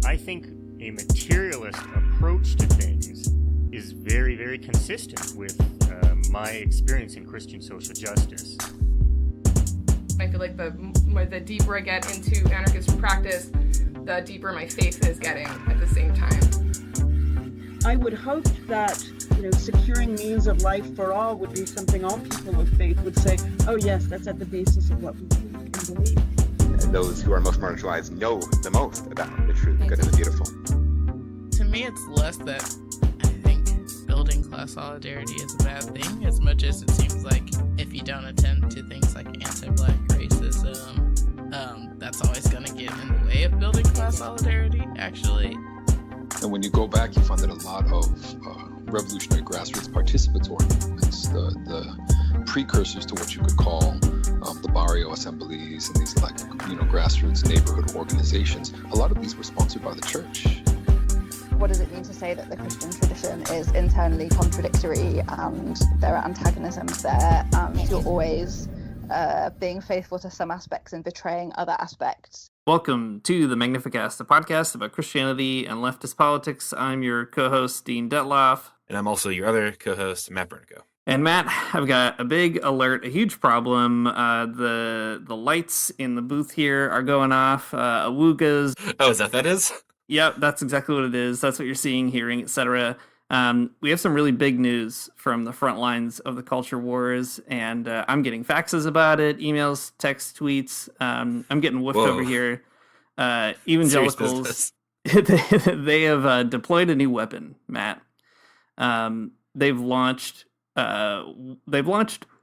I think a materialist approach to things is very, very consistent with my experience in Christian social justice. I feel like the deeper I get into anarchist practice, the deeper my faith is getting at the same time. I would hope that, securing means of life for all would be something all people of faith would say, oh yes, that's at the basis of what we believe. Those who are most marginalized know the most about the truth, the good and the beautiful. To me, it's less that I think building class solidarity is a bad thing, as much as it seems like if you don't attend to things like anti-Black racism, that's always going to get in the way of building class solidarity, actually. And when you go back, you find that a lot of revolutionary grassroots participatory movements, the precursors to what you could call the barrio assemblies and these grassroots neighborhood organizations, a lot of these were sponsored by the church. What does it mean to say that the Christian tradition is internally contradictory and there are antagonisms there and you're always being faithful to some aspects and betraying other aspects? Welcome to the Magnificast, a podcast about Christianity and leftist politics. I'm your co-host, Dean Detloff. And I'm also your other co-host, Matt Bernico. And Matt, I've got a big alert, a huge problem. The lights in the booth here are going off. Awoogas. Oh, is that is? Yep, that's exactly what it is. That's what you're seeing, hearing, etc. We have some really big news from the front lines of the culture wars, and I'm getting faxes about it, emails, text, tweets. I'm getting woofed over here. Evangelicals, they have deployed a new weapon, Matt. They've launched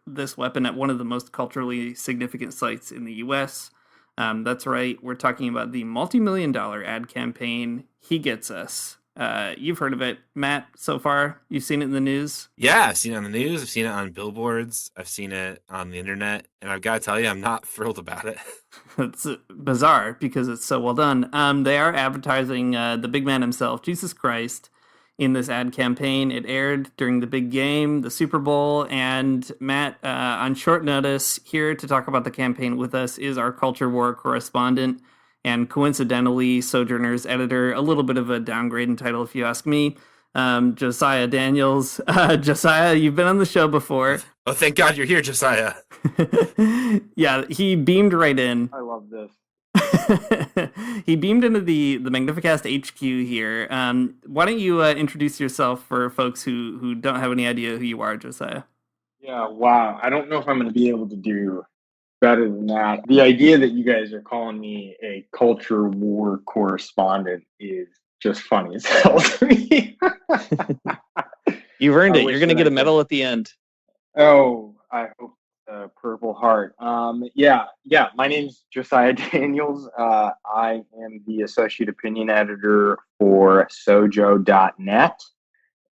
this weapon at one of the most culturally significant sites in the U.S. That's right. We're talking about the multi-million-dollar ad campaign, He Gets Us. You've heard of it, Matt, so far? You've seen it in the news? Yeah, I've seen it on the news. I've seen it on billboards. I've seen it on the internet. And I've got to tell you, I'm not thrilled about it. It's bizarre because it's so well done. They are advertising the big man himself, Jesus Christ, in this ad campaign. It aired during the big game, the Super Bowl, and Matt, on short notice, here to talk about the campaign with us is our culture war correspondent and coincidentally Sojourner's editor, a little bit of a downgrade in title if you ask me, Josiah Daniels. Josiah, you've been on the show before. Oh, thank God you're here, Josiah. Yeah, he beamed right in. I love this. He beamed into the Magnificast HQ here. Why don't you introduce yourself for folks who don't have any idea who you are, Josiah? Yeah, wow. I don't know if I'm going to be able to do better than that. The idea that you guys are calling me a culture war correspondent is just funny as hell to me. You've earned it. You're going to get a medal at the end. Oh, I hope. Purple Heart. Yeah. My name's Josiah Daniels. I am the associate opinion editor for sojo.net.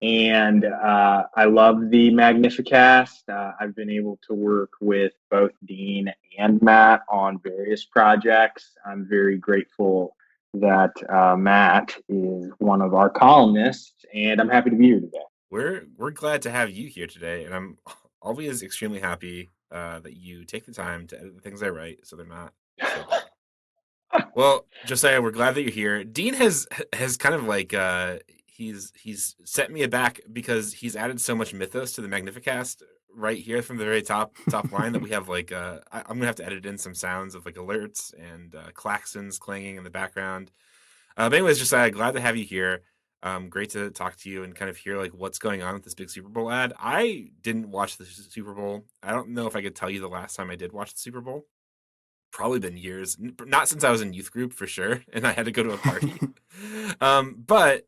And I love the Magnificast. I've been able to work with both Dean and Matt on various projects. I'm very grateful that Matt is one of our columnists, and I'm happy to be here today. We're glad to have you here today, and I'm always extremely happy that you take the time to edit the things I write so they're not so bad. Well, Josiah, we're glad that you're here. Dean has kind of like he's set me aback because he's added so much mythos to the Magnificast right here from the very top line that we have like I'm gonna have to edit in some sounds of like alerts and klaxons clanging in the background. But anyways, Josiah, glad to have you here. Great to talk to you and kind of hear like what's going on with this big Super Bowl ad. I didn't watch the Super Bowl. I don't know if I could tell you the last time I did watch the Super Bowl. Probably been years. Not since I was in youth group for sure, and I had to go to a party. But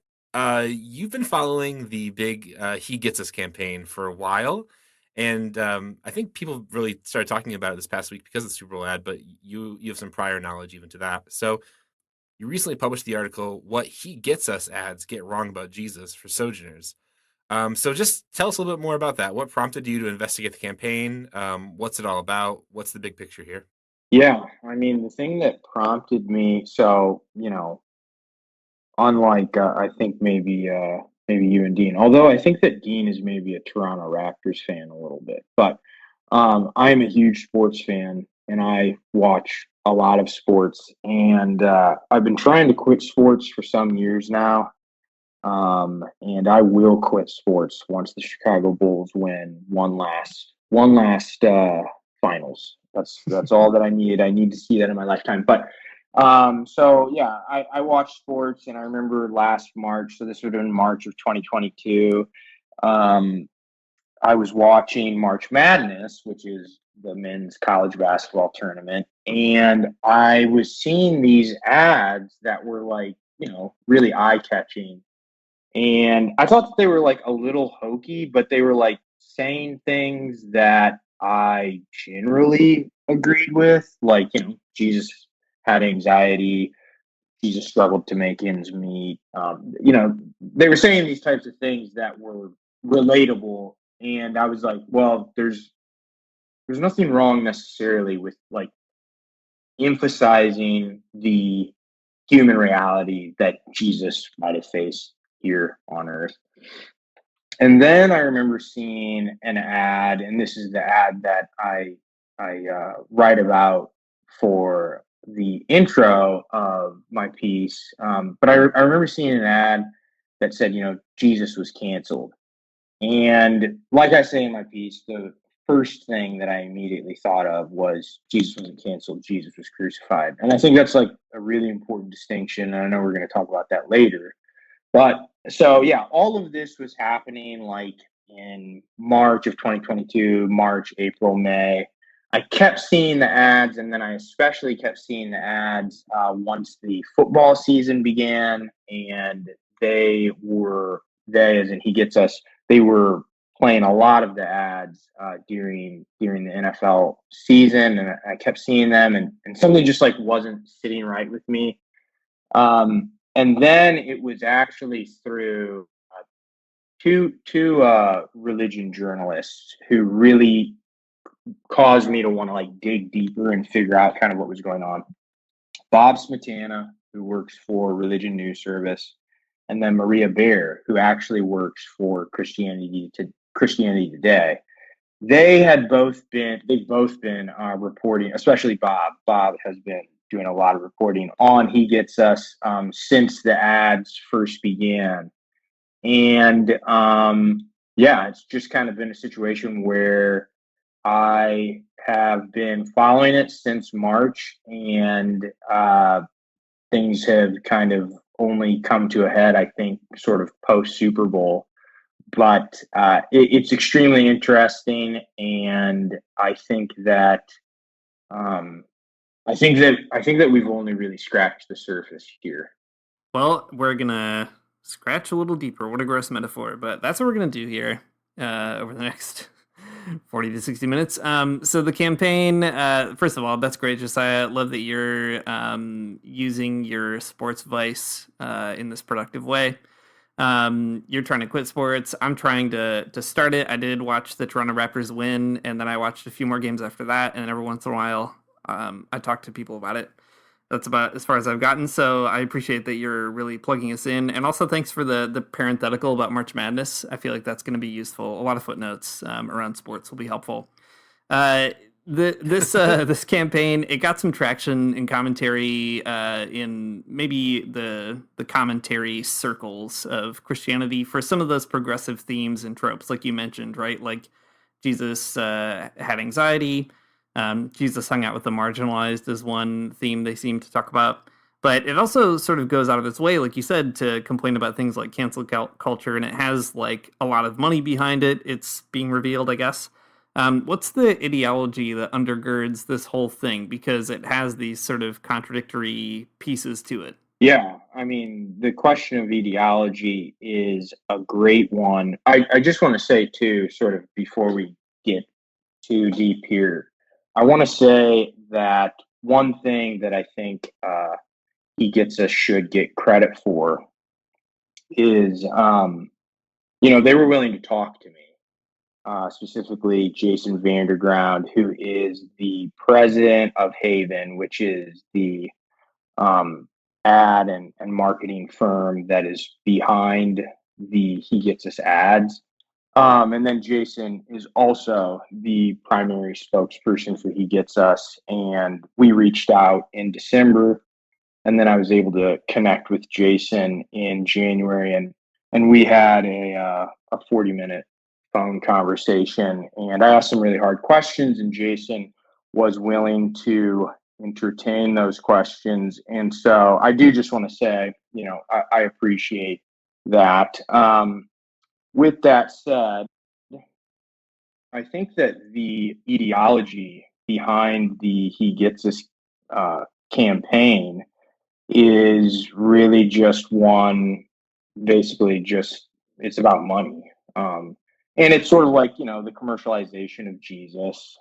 you've been following the big He Gets Us campaign for a while, and I think people really started talking about it this past week because of the Super Bowl ad. But you have some prior knowledge even to that, so. You recently published the article, What He Gets Us Ads Get Wrong About Jesus for Sojourners. So just tell us a little bit more about that. What prompted you to investigate the campaign? What's it all about? What's the big picture here? Yeah, I mean, the thing that prompted me, so, unlike, I think maybe you and Dean, although I think that Dean is maybe a Toronto Raptors fan a little bit, but I'm a huge sports fan and I watch a lot of sports, and I've been trying to quit sports for some years now. And I will quit sports once the Chicago Bulls win one last finals. That's all that I need. I need to see that in my lifetime. But so yeah, I watch sports, and I remember last March. So this would have been March of 2022. I was watching March Madness, which is the men's college basketball tournament, and I was seeing these ads that were like, really eye catching. And I thought that they were like a little hokey, but they were like saying things that I generally agreed with. Like, Jesus had anxiety, Jesus struggled to make ends meet. They were saying these types of things that were relatable. And I was like, well, there's nothing wrong necessarily with like emphasizing the human reality that Jesus might have faced here on earth. And then I remember seeing an ad, and this is the ad that I write about for the intro of my piece. But I remember seeing an ad that said, Jesus was canceled. And like I say in my piece, the first thing that I immediately thought of was Jesus wasn't canceled, Jesus was crucified. And I think that's like a really important distinction. And I know we're going to talk about that later. But so, yeah, all of this was happening like in March of 2022, March, April, May. I kept seeing the ads, and then I especially kept seeing the ads once the football season began, and they as in He Gets Us, they were playing a lot of the ads during the NFL season, and I kept seeing them, and something just like wasn't sitting right with me. And then it was actually through two religion journalists who really caused me to want to like dig deeper and figure out kind of what was going on. Bob Smetana, who works for Religion News Service, and then Maria Bear, who actually works for Christianity Today. They've both been reporting, especially Bob. Bob has been doing a lot of reporting on He Gets Us since the ads first began. And it's just kind of been a situation where I have been following it since March, and things have kind of only come to a head, I think, sort of post Super Bowl. But it's extremely interesting, and I think that we've only really scratched the surface here. Well, we're gonna scratch a little deeper. What a gross metaphor, but that's what we're gonna do here over the next 40 to 60 minutes. So the campaign, first of all, that's great, Josiah. Love that you're using your sports vice in this productive way. You're trying to quit sports. I'm trying to start it. I did watch the Toronto Raptors win, and then I watched a few more games after that, and every once in a while I talk to people about it. That's about as far as I've gotten, so I appreciate that you're really plugging us in. And also thanks for the parenthetical about March Madness. I feel like that's going to be useful. A lot of footnotes around sports will be helpful. This campaign, it got some traction in commentary in maybe the commentary circles of Christianity for some of those progressive themes and tropes, like you mentioned, right? Like Jesus had anxiety. Jesus hung out with the marginalized is one theme they seem to talk about. But it also sort of goes out of its way, like you said, to complain about things like cancel culture, and it has like a lot of money behind it. It's being revealed, I guess. What's the ideology that undergirds this whole thing? Because it has these sort of contradictory pieces to it. Yeah, I mean, the question of ideology is a great one. I just want to say, too, sort of before we get too deep here, I want to say that one thing that I think He Gets Us should get credit for is, they were willing to talk to me, specifically Jason Vanderground, who is the president of Haven, which is the ad and marketing firm that is behind the He Gets Us ads. And then Jason is also the primary spokesperson for He Gets Us. And we reached out in December, and then I was able to connect with Jason in January, and we had a 40-minute phone conversation. And I asked some really hard questions, and Jason was willing to entertain those questions. And so I do just want to say, I appreciate that. With that said, I think that the ideology behind the He Gets Us campaign is really just one, basically just, it's about money. And it's sort of like, the commercialization of Jesus.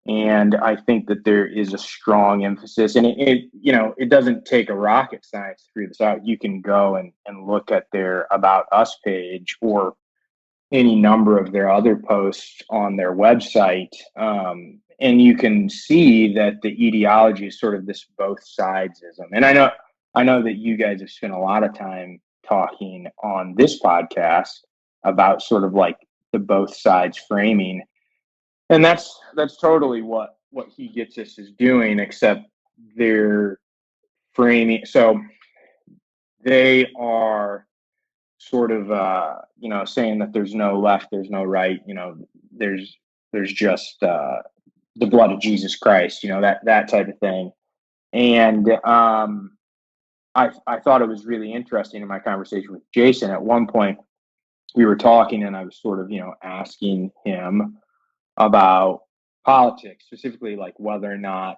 And I think that there is a strong emphasis, and it doesn't take a rocket science to figure this out. You can go and look at their About Us page or any number of their other posts on their website, and you can see that the ideology is sort of this both sidesism. And I know that you guys have spent a lot of time talking on this podcast about sort of like the both sides framing, and that's totally what He Gets Us is doing, except they're framing. So they are sort of saying that there's no left, there's no right, there's just the blood of Jesus Christ, that type of thing. And I thought it was really interesting in my conversation with Jason. At one point we were talking, and I was sort of asking him about politics, specifically like whether or not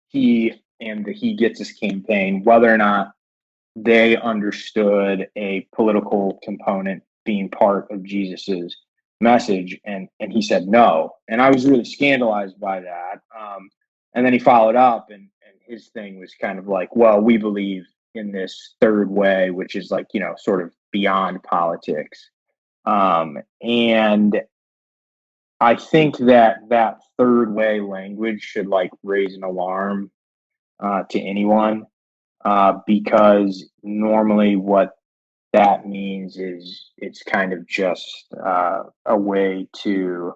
he and the He Gets Us campaign, whether or not they understood a political component being part of Jesus's message, and he said no, and I was really scandalized by that. And then he followed up, and his thing was kind of like, well, we believe in this third way, which is like sort of beyond politics. And I think that third way language should like raise an alarm to anyone. Because normally what that means is it's kind of just a way to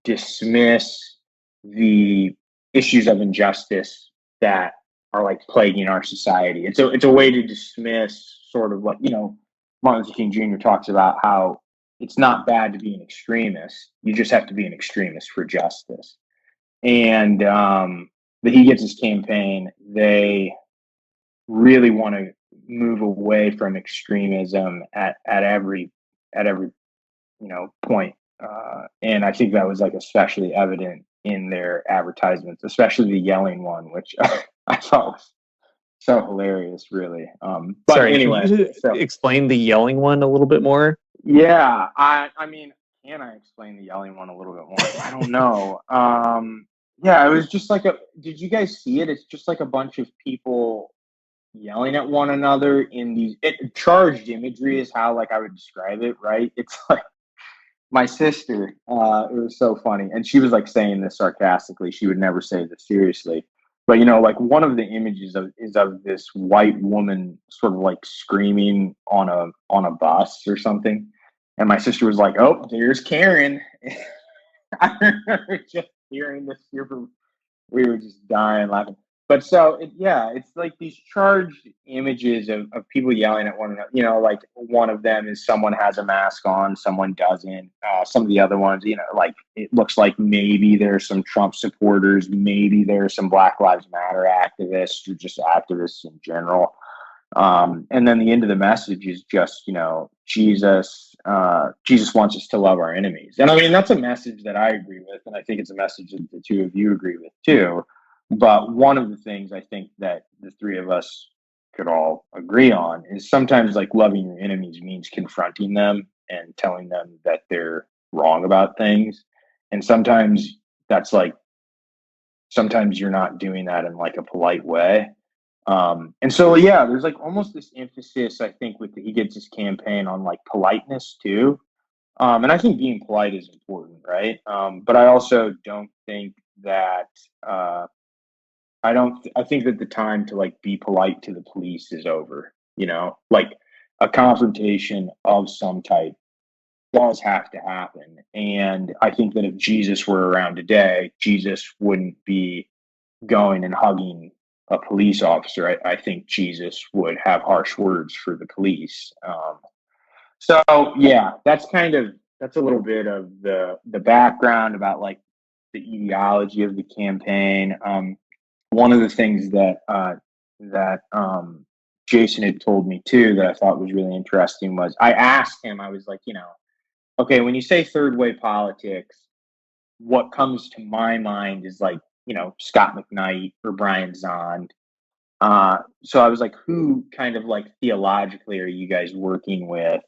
dismiss the issues of injustice that are like plaguing our society. It's a way to dismiss sort of like, Martin Luther King Jr. talks about how it's not bad to be an extremist. You just have to be an extremist for justice. And the He Gets Us campaign, they really want to move away from extremism at every point. And I think that was like especially evident in their advertisements, especially the yelling one, which I thought was so hilarious, really. But Sorry, anyway, can you explain the yelling one a little bit more? Yeah, I mean, can I explain the yelling one a little bit more? I don't know. Yeah, it was just like did you guys see it? It's just like a bunch of people yelling at one another in these charged imagery is how like I would describe it, right? It's like my sister, it was so funny. And she was like saying this sarcastically. She would never say this seriously. But like one of the images is of this white woman sort of like screaming on a bus or something. And my sister was like, "Oh, there's Karen." I remember just hearing this here from, we were just dying laughing. But so it's like these charged images of people yelling at one another. Like one of them is someone has a mask on, someone doesn't. Some of the other ones, like it looks like maybe there's some Trump supporters, maybe there's some Black Lives Matter activists or just activists in general. And then the end of the message is just, Jesus wants us to love our enemies. And I mean, that's a message that I agree with. And I think it's a message that the two of you agree with too. But one of the things I think that the three of us could all agree on is sometimes like loving your enemies means confronting them and telling them that they're wrong about things. And sometimes you're not doing that in like a polite way. And so, there's like almost this emphasis, I think, with the He Gets Us campaign on like politeness too. And I think being polite is important, right? But I also don't think that, I think that the time to like be polite to the police is over. like a confrontation of some type does have to happen. And I think that if Jesus were around today, Jesus wouldn't be going and hugging a police officer. I think Jesus would have harsh words for the police. So yeah, that's a little bit of the background about like the ideology of the campaign. One of the things that Jason had told me too that I thought was really interesting was I asked him, I was like, okay, when you say third way politics, what comes to my mind is like, Scott McKnight or Brian Zahnd. So I was like, who kind of like theologically are you guys working with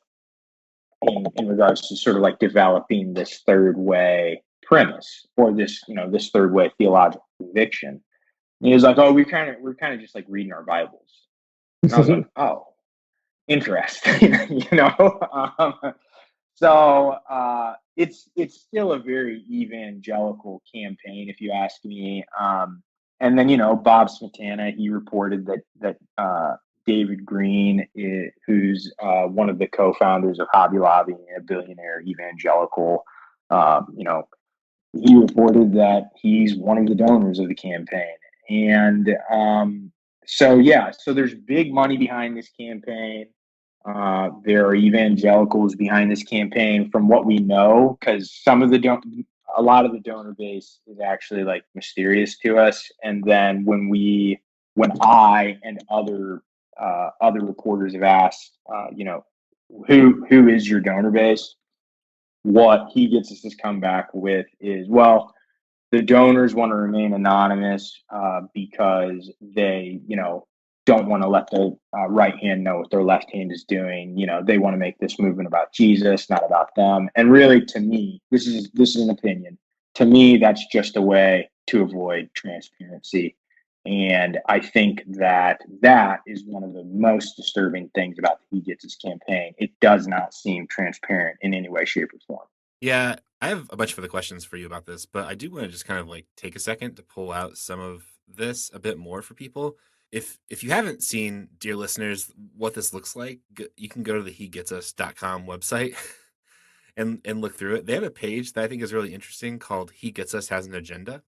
in regards to sort of like developing this third way premise or this third way theological conviction? And he was like, oh, we're kind of just like reading our Bibles. And I was like, oh, interesting, So it's still a very evangelical campaign, if you ask me. And then Bob Smetana, he reported that David Green, who's one of the co-founders of Hobby Lobby, a billionaire evangelical, he reported that he's one of the donors of the campaign. And so there's big money behind this campaign. There are evangelicals behind this campaign from what we know, because a lot of the donor base is actually like mysterious to us. And then when I and other reporters have asked, who is your donor base? What he gets us to come back with is, well, the donors want to remain anonymous because they, don't want to let the right hand know what their left hand is doing. They want to make this movement about Jesus, not about them. And really, to me, this is an opinion. To me, that's just a way to avoid transparency. And I think that is one of the most disturbing things about the He Gets His campaign. It does not seem transparent in any way, shape, or form. Yeah, I have a bunch of other questions for you about this, but I do want to just kind of like take a second to pull out some of this a bit more for people. If you haven't seen, dear listeners, what this looks like, you can go to the hegetsus.com website and look through it. They have a page that I think is really interesting called He Gets Us Has an Agenda.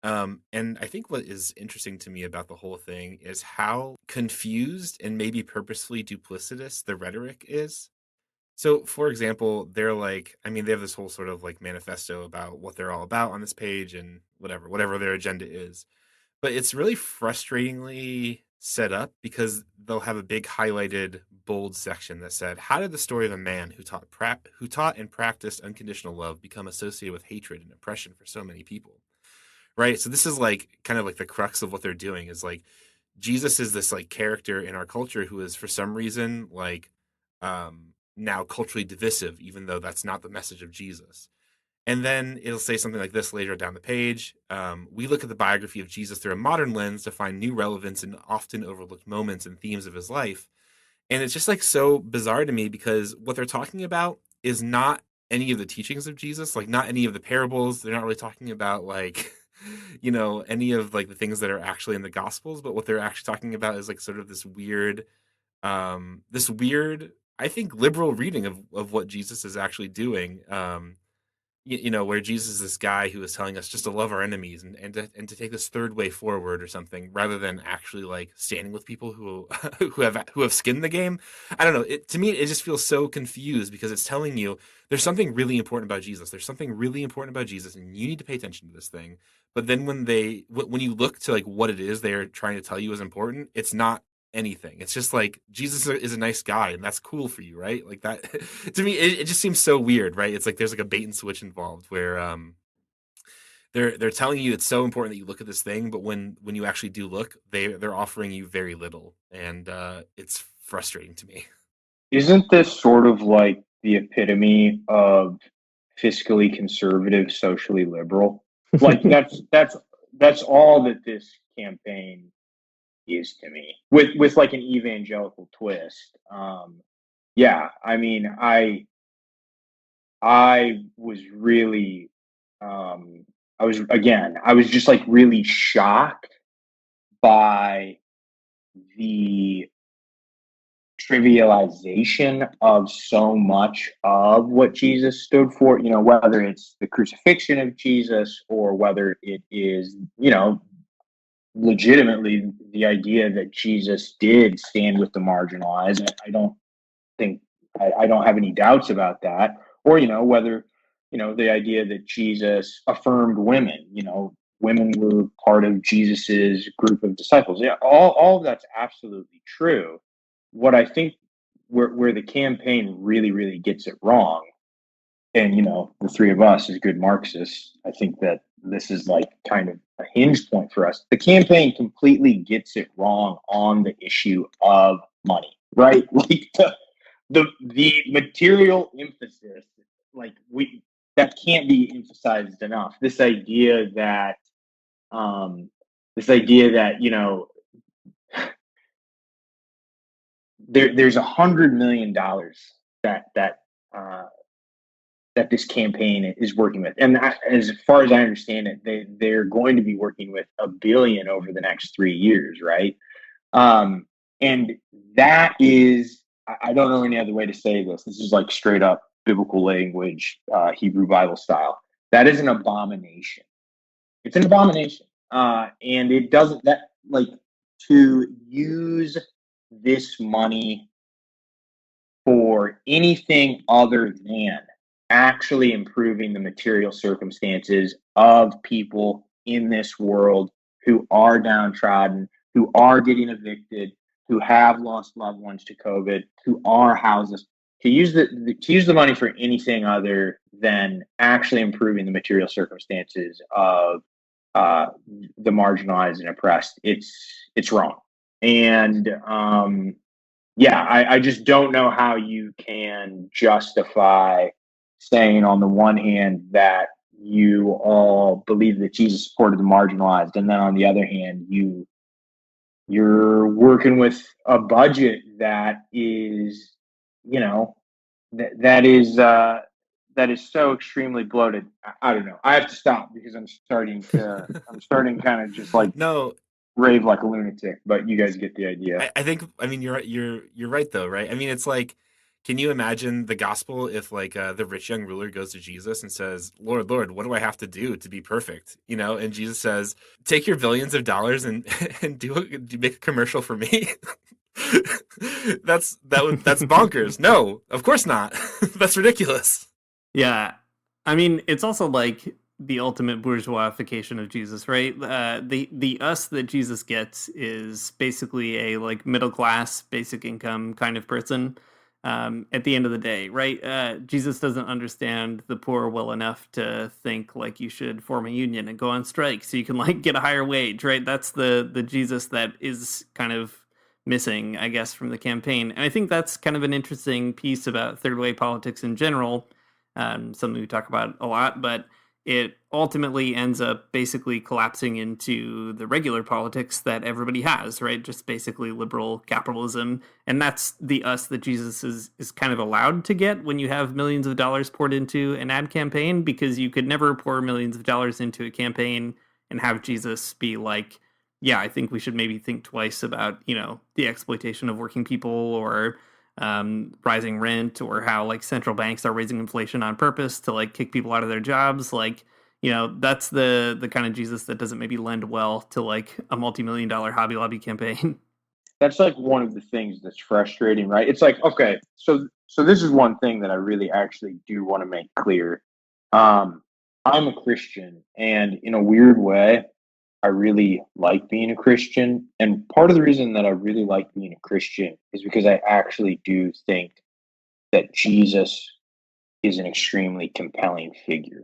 And I think what is interesting to me about the whole thing is how confused and maybe purposefully duplicitous the rhetoric is. So, for example, they're like, I mean, they have this whole sort of like manifesto about what they're all about on this page and whatever their agenda is. But it's really frustratingly set up because they'll have a big highlighted bold section that said, how did the story of a man who taught and practiced unconditional love become associated with hatred and oppression for so many people? Right? So this is like kind of like the crux of what they're doing is like Jesus is this like character in our culture who is for some reason like now culturally divisive, even though that's not the message of Jesus. And then it'll say something like this later down the page. We look at the biography of Jesus through a modern lens to find new relevance in often overlooked moments and themes of his life. And it's just like so bizarre to me because what they're talking about is not any of the teachings of Jesus, like not any of the parables. They're not really talking about like, any of like the things that are actually in the Gospels, but what they're actually talking about is like sort of this weird, I think, liberal reading of what Jesus is actually doing. Where Jesus is this guy who is telling us just to love our enemies and to take this third way forward or something, rather than actually like standing with people who who have skin in the game. I don't know. To me, it just feels so confused because it's telling you there's something really important about Jesus. There's something really important about Jesus, and you need to pay attention to this thing. But then when you look to like what it is they're trying to tell you is important, it's not anything. It's just like Jesus is a nice guy and that's cool for you, right? Like that to me it just seems so weird, right? It's like there's like a bait and switch involved where they're telling you it's so important that you look at this thing, but when you actually do look, they're offering you very little, and it's frustrating to me. Isn't this sort of like the epitome of fiscally conservative, socially liberal? Like that's all that this campaign is to me, with like an evangelical twist. I mean, I was really, I was just like really shocked by the trivialization of so much of what Jesus stood for, whether it's the crucifixion of Jesus or whether it is, legitimately the idea that Jesus did stand with the marginalized. I don't think, I don't have any doubts about that. Or, whether, the idea that Jesus affirmed women, women were part of Jesus's group of disciples. Yeah, all of that's absolutely true. What I think where the campaign really, really gets it wrong, and the three of us as good Marxists, I think that this is like kind of a hinge point for us. The campaign completely gets it wrong on the issue of money, right? Like the material emphasis, like that can't be emphasized enough. This idea that there's $100 million that this campaign is working with, and as far as I understand it, they're going to be working with $1 billion over the next 3 years, right? And that is, I don't know any other way to say this. This is like straight up biblical language, Hebrew Bible style. That is an abomination. It's an abomination, and it doesn't to use this money for anything other than actually improving the material circumstances of people in this world who are downtrodden, who are getting evicted, who have lost loved ones to COVID, who are houseless. To use the money for anything other than actually improving the material circumstances of the marginalized and oppressed, it's wrong. And I just don't know how you can justify saying on the one hand that you all believe that Jesus supported the marginalized, and then on the other hand you're working with a budget that is, that is so extremely bloated. I don't know. I have to stop because I'm starting kind of just like rave like a lunatic. But you guys get the idea. I think. I mean, you're right though, right? I mean, it's like, can you imagine the gospel if like the rich young ruler goes to Jesus and says, "Lord, Lord, what do I have to do to be perfect?" And Jesus says, "Take your billions of dollars and make a commercial for me." That's bonkers. No, of course not. That's ridiculous. Yeah, I mean, it's also like the ultimate bourgeoisification of Jesus, right? The us that Jesus gets is basically a like middle class, basic income kind of person. At the end of the day, right? Jesus doesn't understand the poor well enough to think like you should form a union and go on strike so you can like get a higher wage, right? That's the Jesus that is kind of missing, I guess, from the campaign. And I think that's kind of an interesting piece about third way politics in general. Something we talk about a lot, but it ultimately ends up basically collapsing into the regular politics that everybody has, right? Just basically liberal capitalism. And that's the us that Jesus is kind of allowed to get when you have millions of dollars poured into an ad campaign, because you could never pour millions of dollars into a campaign and have Jesus be like, yeah, I think we should maybe think twice about, the exploitation of working people or rising rent, or how like central banks are raising inflation on purpose to like kick people out of their jobs. Like, that's the kind of Jesus that doesn't maybe lend well to like a multi-million-dollar Hobby Lobby campaign. That's like one of the things that's frustrating, right? It's like, okay, so this is one thing that I really actually do want to make clear. I'm a Christian, and in a weird way, I really like being a Christian. And part of the reason that I really like being a Christian is because I actually do think that Jesus is an extremely compelling figure.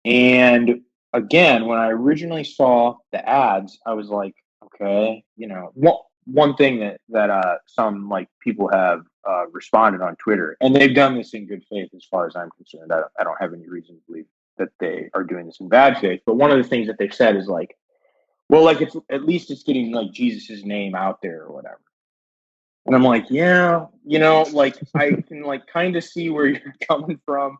And again, when I originally saw the ads, I was like, okay, one thing that some like people have responded on Twitter, and they've done this in good faith as far as I'm concerned. I don't have any reason to believe that they are doing this in bad faith. But one of the things that they've said is like, well, like it's at least it's getting like Jesus's name out there or whatever. And I'm like, yeah, like I can like kind of see where you're coming from.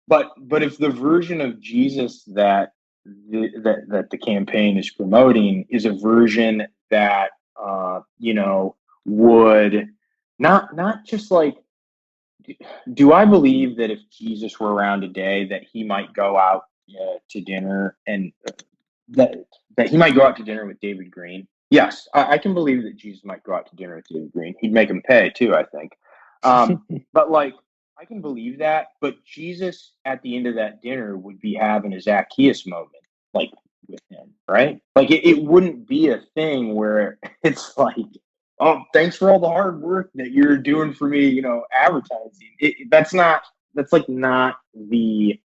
But if the version of Jesus that the campaign is promoting is a version that would not just like, do I believe that if Jesus were around today, that he might go out to dinner and that he might go out to dinner with David Green? Yes, I can believe that Jesus might go out to dinner with David Green. He'd make him pay too, I think. But like, I can believe that. But Jesus at the end of that dinner would be having a Zacchaeus moment, like with him, right? Like it wouldn't be a thing where it's like, oh, thanks for all the hard work that you're doing for me, advertising. That's not the,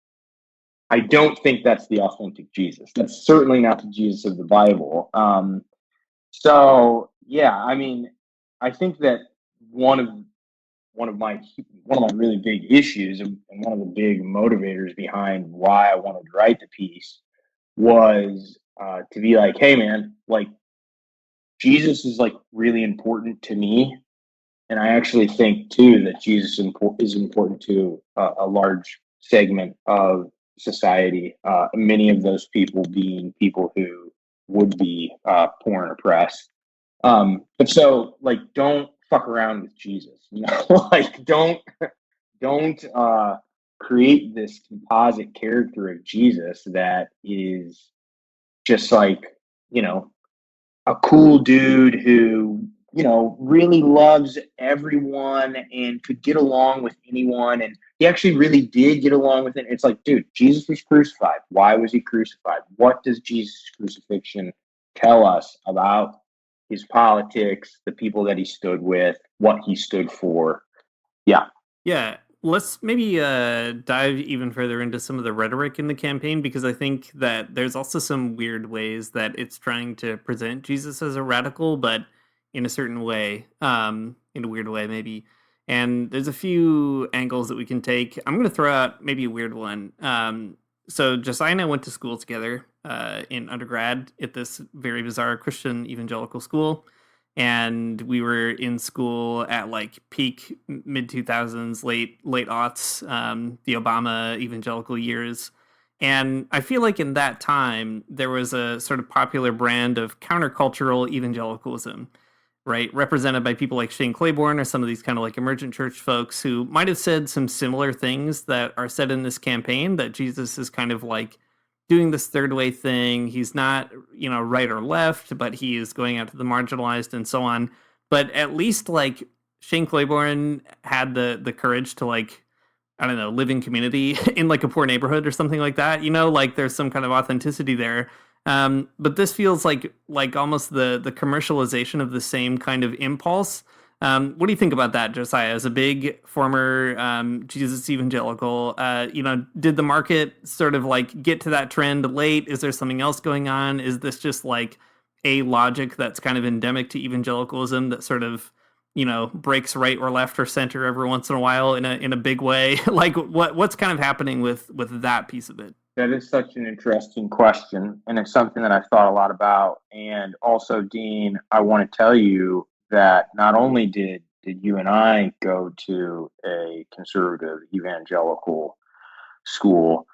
I don't think that's the authentic Jesus. That's certainly not the Jesus of the Bible. So yeah, I mean, I think that one of my really big issues and one of the big motivators behind why I wanted to write the piece was to be like, hey man, like Jesus is like really important to me. And I actually think too that Jesus is important to a large segment of society. Many of those people being people who would be poor and oppressed. But so like, don't fuck around with Jesus. Like don't create this composite character of Jesus that is just like a cool dude who really loves everyone and could get along with anyone, and he actually really did get along with it. It's like, dude, Jesus was crucified. Why was he crucified? What does Jesus' crucifixion tell us about his politics, the people that he stood with, what he stood for? Yeah, let's maybe dive even further into some of the rhetoric in the campaign, because I think that there's also some weird ways that it's trying to present Jesus as a radical, but in a certain way, in a weird way maybe. And there's a few angles that we can take. I'm going to throw out maybe a weird one. So Josiah and I went to school together in undergrad at this very bizarre Christian evangelical school. And we were in school at like peak mid 2000s, late aughts, the Obama evangelical years. And I feel like in that time, there was a sort of popular brand of countercultural evangelicalism, right? Represented by people like Shane Claiborne or some of these kind of like emergent church folks who might have said some similar things that are said in this campaign, that Jesus is kind of like doing this third way thing. He's not, right or left, but he is going out to the marginalized and so on. But at least like Shane Claiborne had the courage to like, I don't know, live in community in like a poor neighborhood or something like that. Like there's some kind of authenticity there. But this feels like almost the commercialization of the same kind of impulse. What do you think about that, Josiah? As a big former Jesus evangelical, did the market sort of like get to that trend late? Is there something else going on? Is this just like a logic that's kind of endemic to evangelicalism that sort of, breaks right or left or center every once in a while in a big way? Like what's kind of happening with that piece of it? That is such an interesting question, and it's something that I've thought a lot about. And also, Dean, I want to tell you that not only did you and I go to a conservative evangelical school,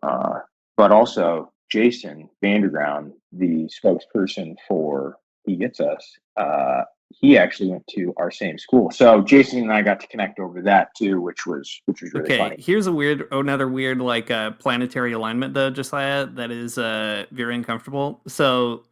but also Jason Vanderground, the spokesperson for He Gets Us, he actually went to our same school. So Jason and I got to connect over that too, which was really funny. Here's another weird like planetary alignment though, Josiah, that is very uncomfortable. So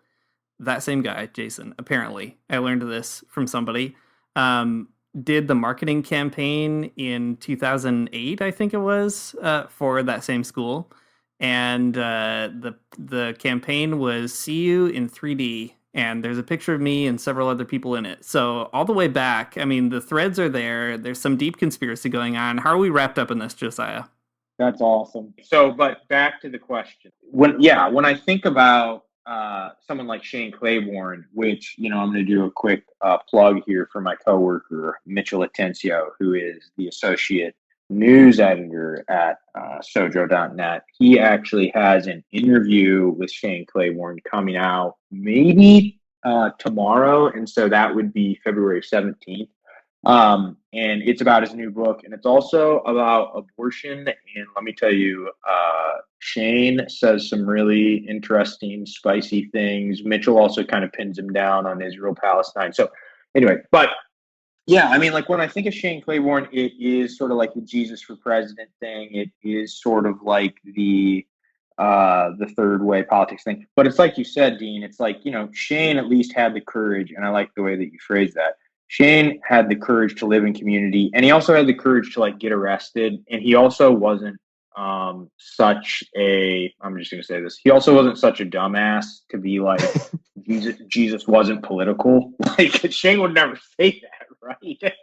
that same guy, Jason, apparently, I learned this from somebody, did the marketing campaign in 2008, I think it was, for that same school. And the campaign was "See You in 3D." And there's a picture of me and several other people in it. So all the way back, I mean, the threads are there. There's some deep conspiracy going on. How are we wrapped up in this, Josiah? That's awesome. So, but back to the question. When I think about someone like Shane Claiborne, which, I'm going to do a quick plug here for my coworker, Mitchell Atencio, who is the associate news editor at sojo.net. He actually has an interview with Shane Claiborne coming out maybe tomorrow. And so that would be February 17th. And it's about his new book, and it's also about abortion. And let me tell you, Shane says some really interesting, spicy things. Mitchell also kind of pins him down on Israel-Palestine. So anyway, but Yeah, I mean, like when I think of Shane Claiborne, it is sort of like the Jesus for President thing. It is sort of like the third way politics thing. But it's like you said, Dean. It's like Shane at least had the courage, and I like the way that you phrased that. Shane had the courage to live in community, and he also had the courage to like get arrested. And he also wasn't such a. I'm just gonna say this. He also wasn't such a dumbass to be like Jesus wasn't political. Like Shane would never say that, right?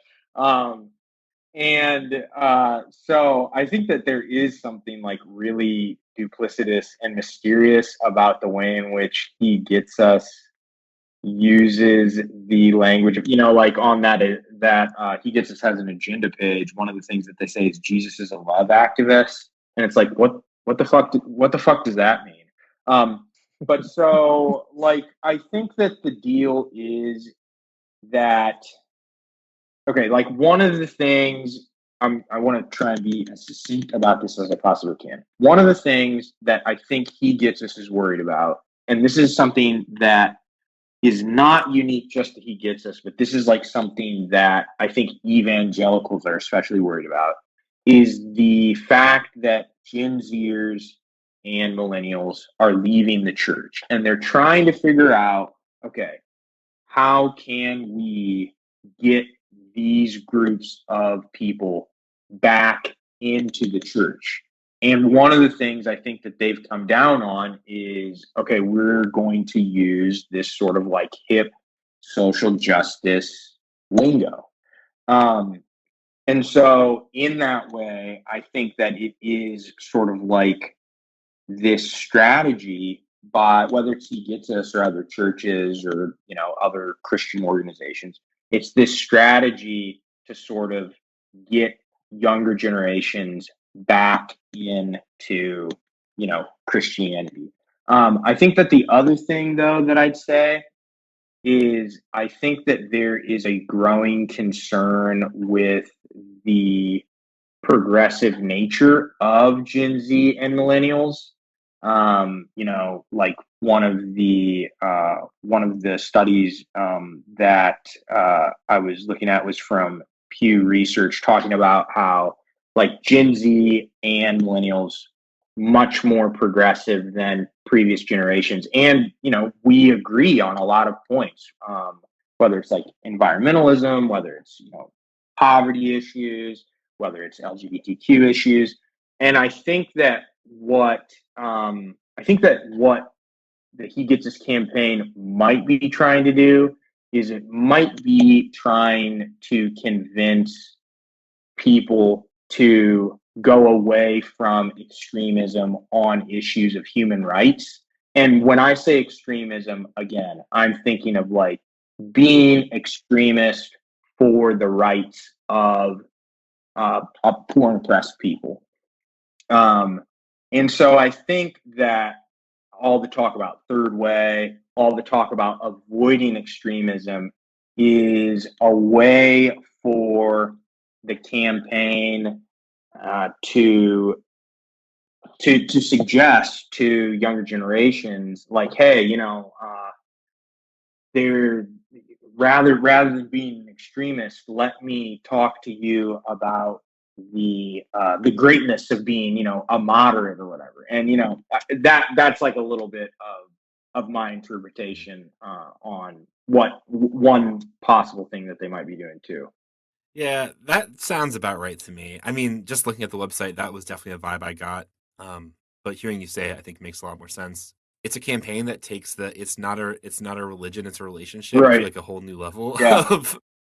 So I think that there is something like really duplicitous and mysterious about the way in which he gets us uses the language of like on that he gets us has an agenda page. One of the things that they say is Jesus is a love activist, and it's like what the fuck does that mean? But so like I think that the deal is that okay, like one of the things I want to try and be as succinct about this as I possibly can. One of the things that I think he gets us is worried about, and this is something that is not unique just to He Gets Us, but this is like something that I think evangelicals are especially worried about, is the fact that Gen Zers and millennials are leaving the church and they're trying to figure out, okay, how can we get these groups of people back into the church? And one of the things I think that they've come down on is, okay, we're going to use this sort of like hip social justice lingo. And so in that way, I think that it is sort of like this strategy by whether it's He Gets Us or other churches or, other Christian organizations, it's this strategy to sort of get younger generations back into, Christianity. I think that the other thing, though, that I'd say is I think that there is a growing concern with the progressive nature of Gen Z and millennials. Like one of the studies that I was looking at was from Pew Research, talking about how like Gen Z and millennials much more progressive than previous generations, and we agree on a lot of points, whether it's like environmentalism, whether it's poverty issues, whether it's LGBTQ issues. And I think that what the He Gets Us campaign might be trying to do is it might be trying to convince people to go away from extremism on issues of human rights. And when I say extremism, again, I'm thinking of like being extremist for the rights of poor and oppressed people. And so I think that all the talk about third way, all the talk about avoiding extremism is a way for the campaign to suggest to younger generations, like, hey, they're rather than being an extremist, let me talk to you about the greatness of being a moderate or whatever. And that's like a little bit of my interpretation on what one possible thing that they might be doing too. Yeah, that sounds about right to me. I mean, just looking at the website, that was definitely a vibe I got. But hearing you say it, I think makes a lot more sense. It's a campaign that takes it's not a religion, it's a relationship, Right. to like a whole new level. Yeah.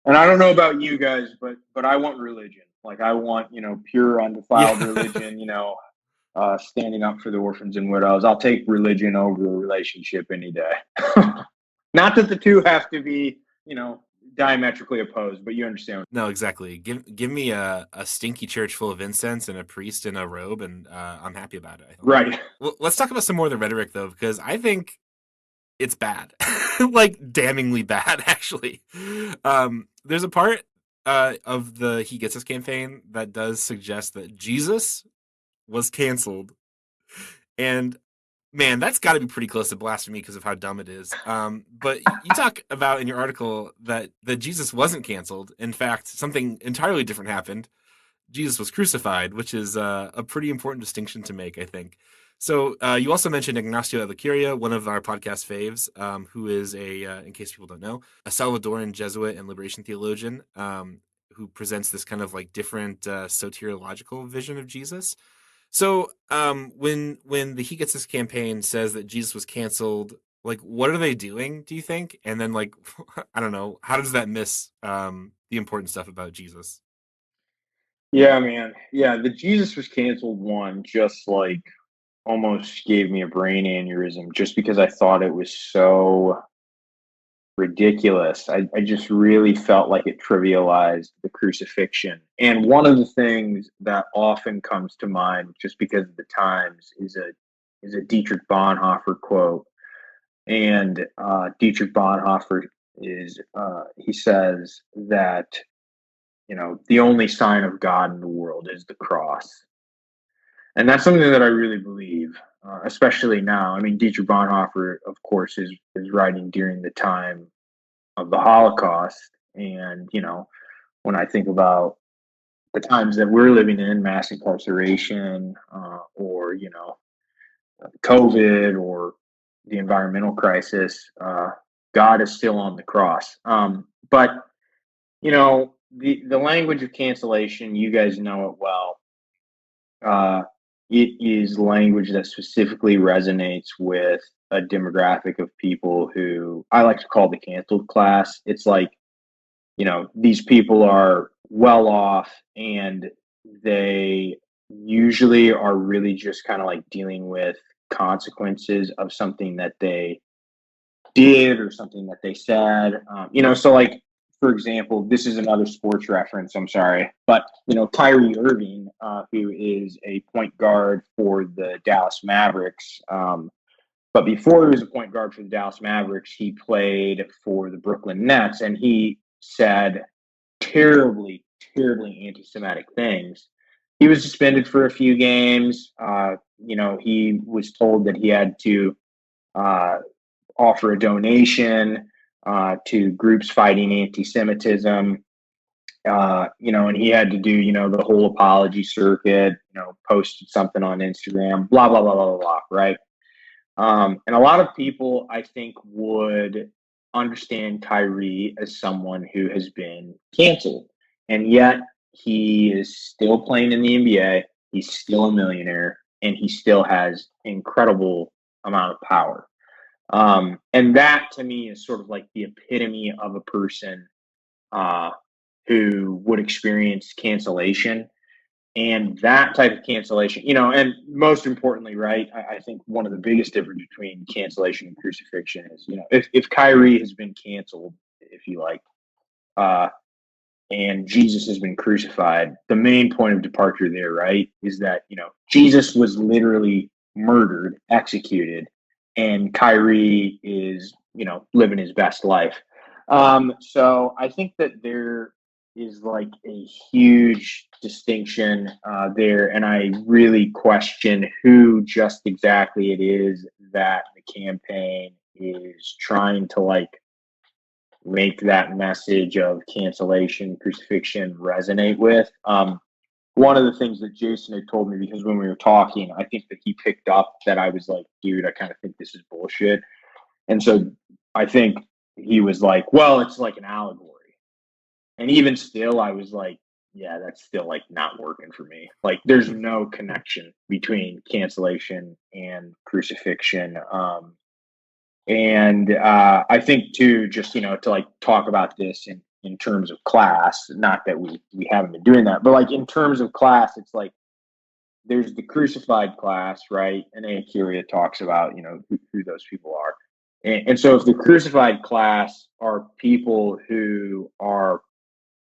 And I don't know about you guys, but I want religion. Like I want, pure, undefiled religion, standing up for the orphans and widows. I'll take religion over a relationship any day. Not that the two have to be, diametrically opposed, but you understand. No, exactly. Give me a stinky church full of incense and a priest in a robe, and I'm happy about it. Right. Well, let's talk about some more of the rhetoric, though, because I think it's bad, like damningly bad, actually. There's a part of the He Gets Us campaign that does suggest that Jesus was canceled, and Man, that's got to be pretty close to blasphemy because of how dumb it is. But you talk about in your article that Jesus wasn't canceled. In fact, something entirely different happened. Jesus was crucified, which is a pretty important distinction to make, I think. So you also mentioned Ignacio Ellacuria, one of our podcast faves, who is in case people don't know, a Salvadoran Jesuit and liberation theologian who presents this kind of like different soteriological vision of Jesus. So when the He Gets This campaign says that Jesus was canceled, like what are they doing, do you think? And then like I don't know, how does that miss the important stuff about Jesus? Yeah, man. Yeah, the Jesus was canceled one just like almost gave me a brain aneurysm just because I thought it was so ridiculous. I just really felt like it trivialized the crucifixion. And one of the things that often comes to mind, just because of the times, is a Dietrich Bonhoeffer quote. And Dietrich Bonhoeffer he says that, the only sign of God in the world is the cross. And that's something that I really believe, especially now. I mean, Dietrich Bonhoeffer, of course, is writing during the time of the Holocaust. And, when I think about the times that we're living in, mass incarceration, or, COVID or the environmental crisis, God is still on the cross. But, the language of cancellation, you guys know it well. It is language that specifically resonates with a demographic of people who I like to call the canceled class. It's like, these people are well off and they usually are really just kind of like dealing with consequences of something that they did or something that they said. So like, for example, this is another sports reference. I'm sorry, but Kyrie Irving, who is a point guard for the Dallas Mavericks, but before he was a point guard for the Dallas Mavericks, he played for the Brooklyn Nets, and he said terribly, terribly anti-Semitic things. He was suspended for a few games. He was told that he had to offer a donation to groups fighting anti-Semitism. And he had to do, the whole apology circuit, posted something on Instagram, blah, blah, blah, blah, blah, right? And a lot of people, I think, would understand Kyrie as someone who has been canceled. And yet he is still playing in the NBA. He's still a millionaire, and he still has incredible amount of power. And that to me is sort of like the epitome of a person who would experience cancellation. And that type of cancellation, and most importantly, right, I think one of the biggest difference between cancellation and crucifixion is, if Kyrie has been canceled, if you like, and Jesus has been crucified, the main point of departure there, right, is that, Jesus was literally murdered, executed, and Kyrie is, living his best life. So I think that there is like a huge distinction there, and I really question who just exactly it is that the campaign is trying to like make that message of cancellation, crucifixion resonate with. One of the things that Jason had told me, because when we were talking, I think that he picked up that I was like, dude, I kind of think this is bullshit. And so I think he was like, well, it's like an allegory. And even still, I was like, yeah, that's still like not working for me. Like there's no connection between cancellation and crucifixion. And I think too, just, to like talk about this in terms of class, not that we haven't been doing that, but like in terms of class, it's like there's the crucified class, right? And Curia talks about, who those people are. And so if the crucified class are people who are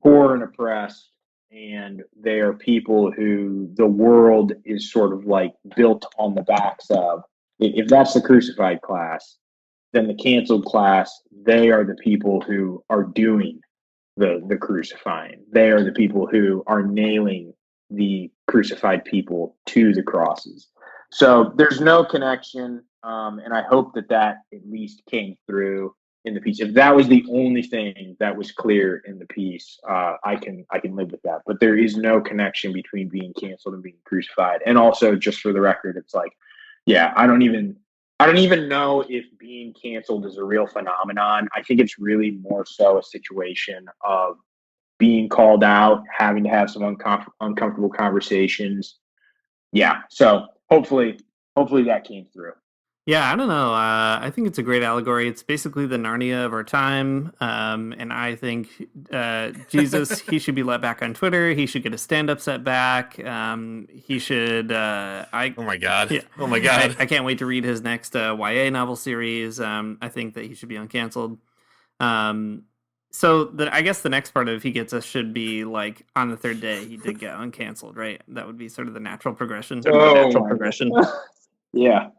poor and oppressed, and they are people who the world is sort of like built on the backs of, if that's the crucified class, then the canceled class, they are the people who are doing the crucifying. They are the people who are nailing the crucified people to the crosses. So there's no connection. And I hope that at least came through in the piece. If that was the only thing that was clear in the piece, I can live with that. But there is no connection between being canceled and being crucified. And also, just for the record, it's like, yeah, I don't even know if being canceled is a real phenomenon. I think it's really more so a situation of being called out, having to have some uncomfortable conversations. Yeah. So hopefully that came through. Yeah, I don't know. I think it's a great allegory. It's basically the Narnia of our time. And I think Jesus, he should be let back on Twitter. He should get a stand-up set back. He should... oh my God. Yeah. Oh my God. I can't wait to read his next YA novel series. I think that he should be uncanceled. So I guess the next part of He Gets Us should be like on the third day he did get uncanceled, right? That would be sort of the natural progression. Yeah.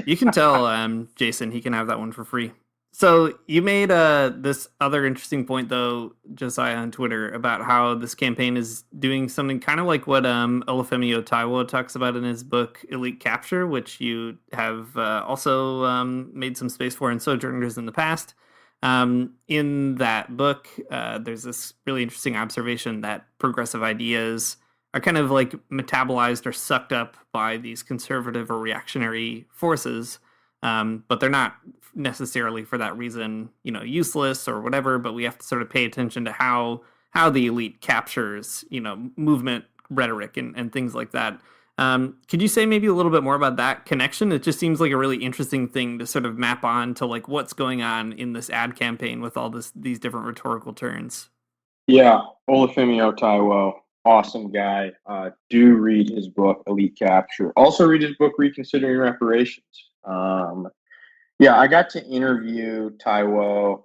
You can tell Jason, he can have that one for free. So you made this other interesting point, though, Josiah, on Twitter about how this campaign is doing something kind of like what Olufemi Otaiwo talks about in his book Elite Capture, which you have also made some space for in Sojourners in the past. In that book, there's this really interesting observation that progressive ideas are kind of like metabolized or sucked up by these conservative or reactionary forces, but they're not necessarily for that reason, useless or whatever. But we have to sort of pay attention to how the elite captures, movement rhetoric and things like that. Could you say maybe a little bit more about that connection? It just seems like a really interesting thing to sort of map on to like what's going on in this ad campaign with all these different rhetorical turns. Yeah, Olufemi Otaiwo, awesome guy. Do read his book Elite Capture. Also read his book Reconsidering Reparations. Yeah, I got to interview Taiwo.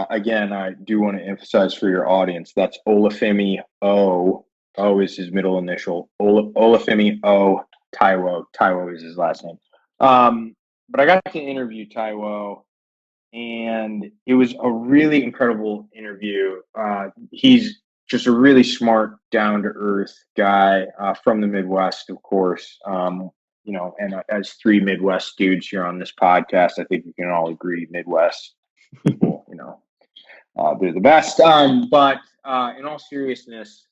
Again, I do want to emphasize for your audience, that's Olufemi O. O is his middle initial. Olufemi O. Taiwo. Taiwo is his last name. But I got to interview Taiwo, and it was a really incredible interview. He's just a really smart, down-to-earth guy from the Midwest, of course. And as three Midwest dudes here on this podcast, I think we can all agree Midwest people, they're the best. But in all seriousness,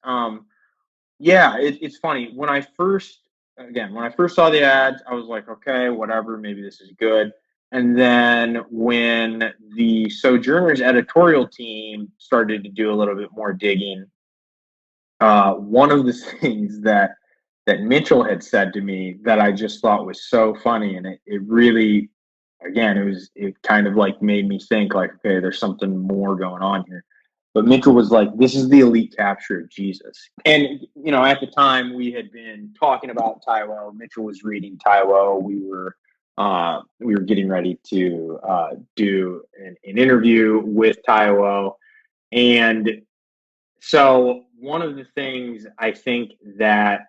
it's funny. When I first saw the ads, I was like, okay, whatever, maybe this is good. And then when the Sojourners editorial team started to do a little bit more digging, one of the things that Mitchell had said to me that I just thought was so funny, and it really, again, it kind of like made me think like, okay, there's something more going on here. But Mitchell was like, this is the elite capture of Jesus. And, at the time we had been talking about Taiwo. Mitchell was reading Taiwo. We were getting ready to do an interview with Taiwo. And so one of the things I think that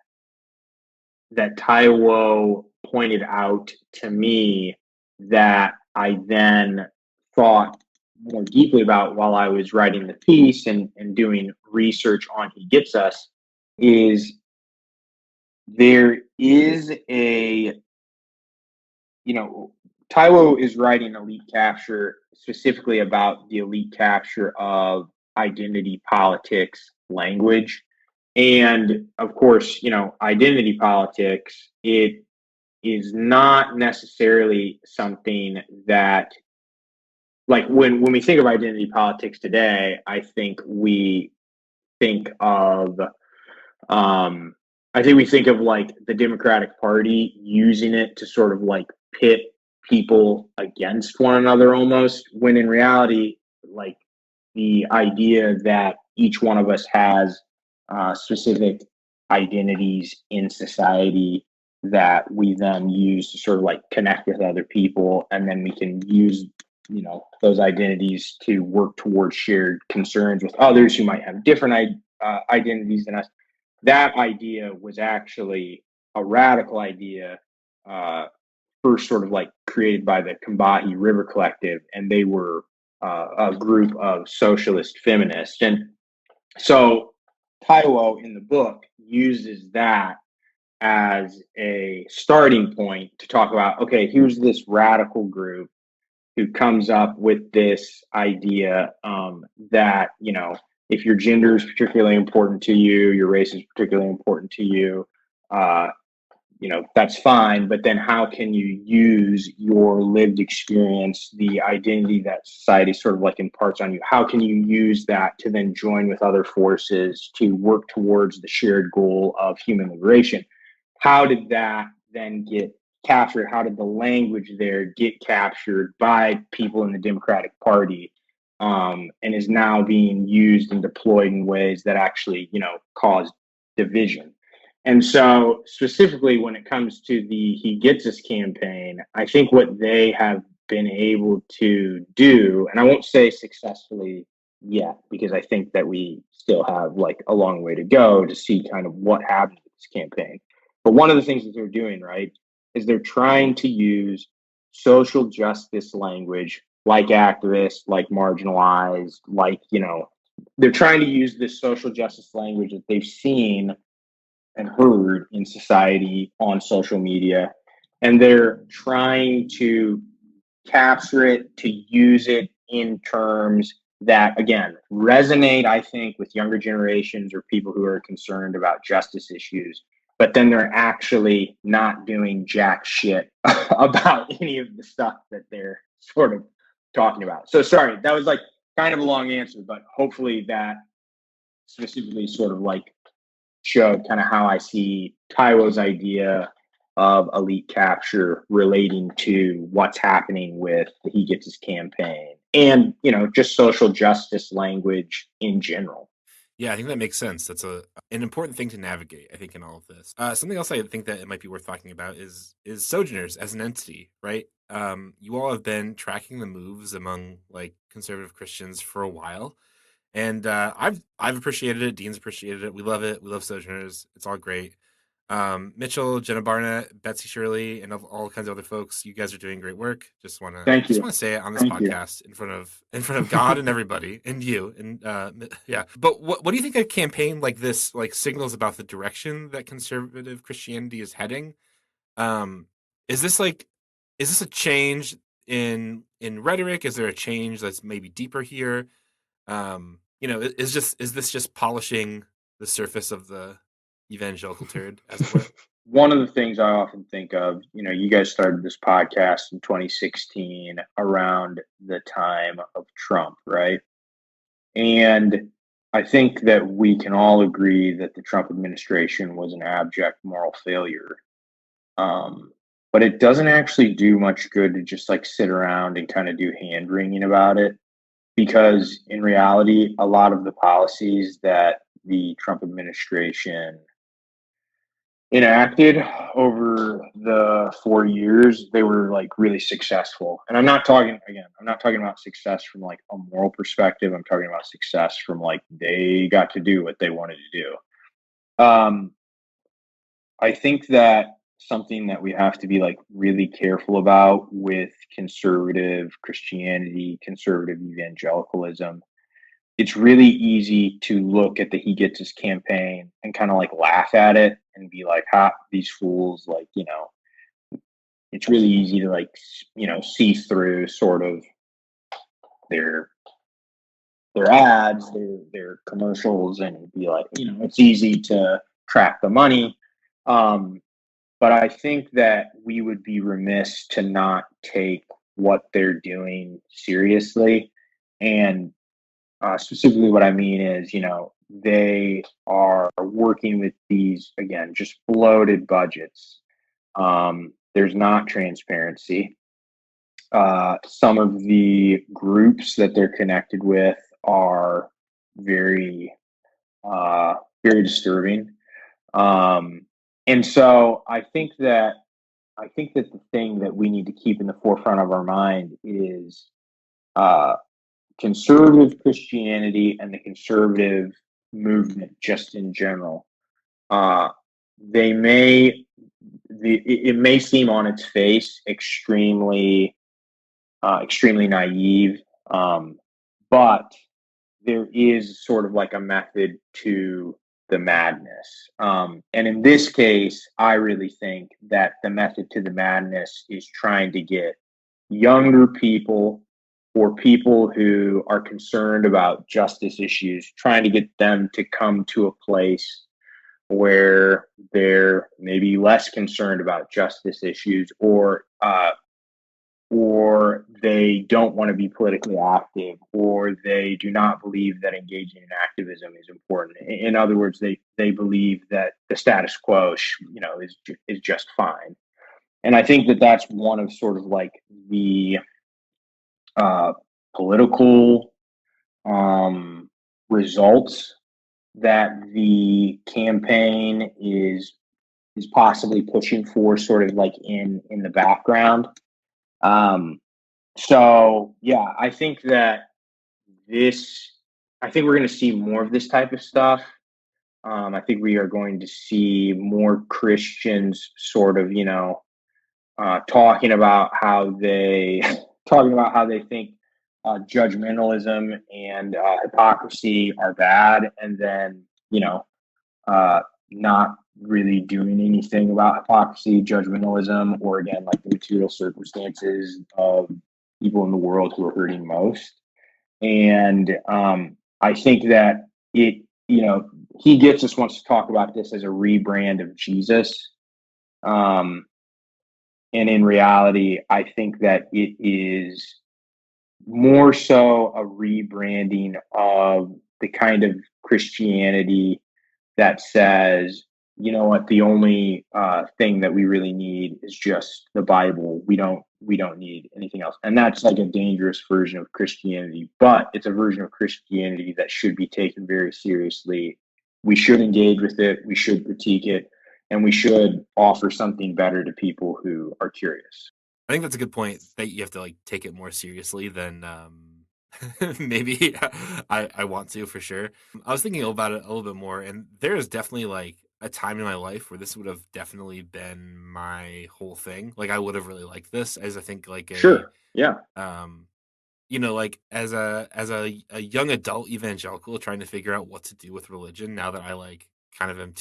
Taiwo pointed out to me that I then thought more deeply about while I was writing the piece and doing research on He Gets Us is there is Taiwo is writing Elite Capture specifically about the elite capture of identity politics language. And of course, identity politics, it is not necessarily something that, like when we think of identity politics today, I think we think of like the Democratic Party using it to sort of like pit people against one another almost, when in reality, like the idea that each one of us has specific identities in society that we then use to sort of like connect with other people, and then we can use those identities to work towards shared concerns with others who might have different identities than us. That idea was actually a radical idea, first sort of like created by the Combahee River Collective, and they were a group of socialist feminists. And so Taiwo in the book uses that as a starting point to talk about, okay, here's this radical group who comes up with this idea that, if your gender is particularly important to you, your race is particularly important to you, that's fine. But then how can you use your lived experience, the identity that society sort of like imparts on you? How can you use that to then join with other forces to work towards the shared goal of human liberation? How did that then get captured? How did the language there get captured by people in the Democratic Party, and is now being used and deployed in ways that actually, cause division? And so specifically when it comes to the He Gets Us campaign, I think what they have been able to do, and I won't say successfully yet, because I think that we still have like a long way to go to see kind of what happened with this campaign. But one of the things that they're doing, right, is they're trying to use social justice language, like activists, like marginalized, like, they're trying to use this social justice language that they've seen and heard in society on social media, and they're trying to capture it, to use it in terms that, again, resonate, I think, with younger generations or people who are concerned about justice issues, but then they're actually not doing jack shit about any of the stuff that they're sort of talking about. So sorry, that was like kind of a long answer, but hopefully that specifically sort of like showed kind of how I see Taiwo's idea of elite capture relating to what's happening with the He Gets His campaign and, just social justice language in general. Yeah, I think that makes sense. That's an important thing to navigate, I think, in all of this. Something else I think that it might be worth talking about is Sojourners as an entity, right? You all have been tracking the moves among like conservative Christians for a while. And I've appreciated it. Dean's appreciated it. We love it. We love Sojourners. It's all great. Mitchell, Jenna Barnett, Betsy Shirley, and all kinds of other folks. You guys are doing great work. Just want to say it on this podcast in front of God and everybody and you. And yeah. But what do you think a campaign like this like signals about the direction that conservative Christianity is heading? Is this a change in rhetoric? Is there a change that's maybe deeper here? Is this just polishing the surface of the evangelical turd, as it were? One of the things I often think of, you guys started this podcast in 2016 around the time of Trump, right? And I think that we can all agree that the Trump administration was an abject moral failure. But it doesn't actually do much good to just like sit around and kind of do hand wringing about it. Because in reality, a lot of the policies that the Trump administration enacted over the 4 years, they were like really successful. And I'm not talking about success from like a moral perspective. I'm talking about success from like they got to do what they wanted to do. I think that something that we have to be like really careful about with conservative Christianity, conservative evangelicalism, it's really easy to look at the He Gets His campaign and kind of like laugh at it and be like, these fools, like, it's really easy to like, see through sort of their ads, their commercials, and be like, it's easy to track the money. But I think that we would be remiss to not take what they're doing seriously. And specifically what I mean is, they are working with these, again, just bloated budgets. There's not transparency. Some of the groups that they're connected with are very, very disturbing. And so I think that the thing that we need to keep in the forefront of our mind is conservative Christianity and the conservative movement just in general. It may seem on its face extremely naive, but there is sort of like a method to the madness. And in this case, I really think that the method to the madness is trying to get younger people or people who are concerned about justice issues, trying to get them to come to a place where they're maybe less concerned about justice issues, or they don't want to be politically active, or they do not believe that engaging in activism is important. In other words, they believe that the status quo, is just fine. And I think that that's one of sort of like the political results that the campaign is possibly pushing for, sort of like in the background. So yeah, I think we're going to see more of this type of stuff. I think we are going to see more Christians sort of, talking about how they think judgmentalism and hypocrisy are bad, and then not really doing anything about hypocrisy, judgmentalism, or again, like the material circumstances of people in the world who are hurting most. And I think that he gets us wants to talk about this as a rebrand of Jesus. And in reality, I think that it is more so a rebranding of the kind of Christianity that says, you know what, the only thing that we really need is just the Bible. We don't need anything else. And that's like a dangerous version of Christianity, but it's a version of Christianity that should be taken very seriously. We should engage with it, we should critique it, and we should offer something better to people who are curious. I think that's a good point, that you have to like take it more seriously than maybe I want to, for sure. I was thinking about it a little bit more, and there is definitely like a time in my life where this would have definitely been my whole thing. Like I would have really liked this, as I think like Sure. Yeah. Like as a young adult evangelical trying to figure out what to do with religion now that I like kind of am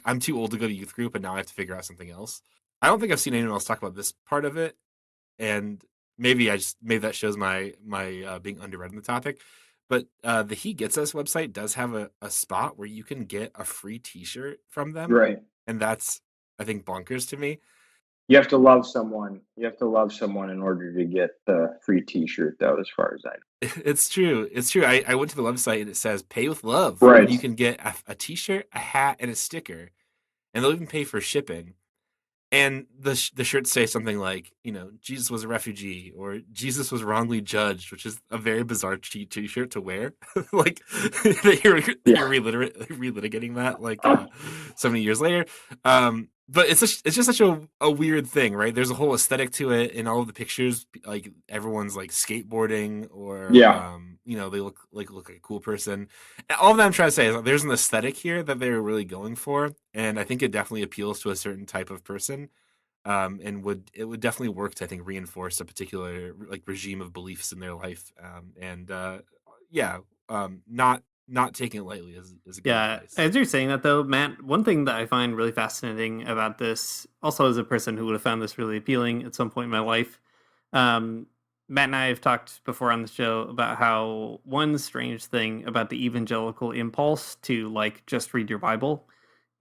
I'm too old to go to youth group, and now I have to figure out something else. I don't think I've seen anyone else talk about this part of it, and maybe that shows my being underread in the topic. But the He Gets Us website does have a spot where you can get a free T-shirt from them, Right. And that's, I think, bonkers to me. You have to love someone. You have to love someone in order to get the free T-shirt, though, as far as I know. It's true. I went to the website and it says "Pay with Love." Right. And you can get a T-shirt, a hat, and a sticker, and they'll even pay for shipping. And the shirts say something like, Jesus was a refugee, or Jesus was wrongly judged, which is a very bizarre T-shirt to wear. Like you're relitigating that like so many years later. But it's just such a weird thing, right? There's a whole aesthetic to it in all of the pictures. Like everyone's like skateboarding, or they look like a cool person. And all that I'm trying to say is there's an aesthetic here that they're really going for, and I think it definitely appeals to a certain type of person. And it would definitely work to, I think, reinforce a particular like regime of beliefs in their life. Not taking it lightly is a good advice. As you're saying that though, Matt, one thing that I find really fascinating about this, also as a person who would have found this really appealing at some point in my life, Matt and I have talked before on the show about how one strange thing about the evangelical impulse to like just read your Bible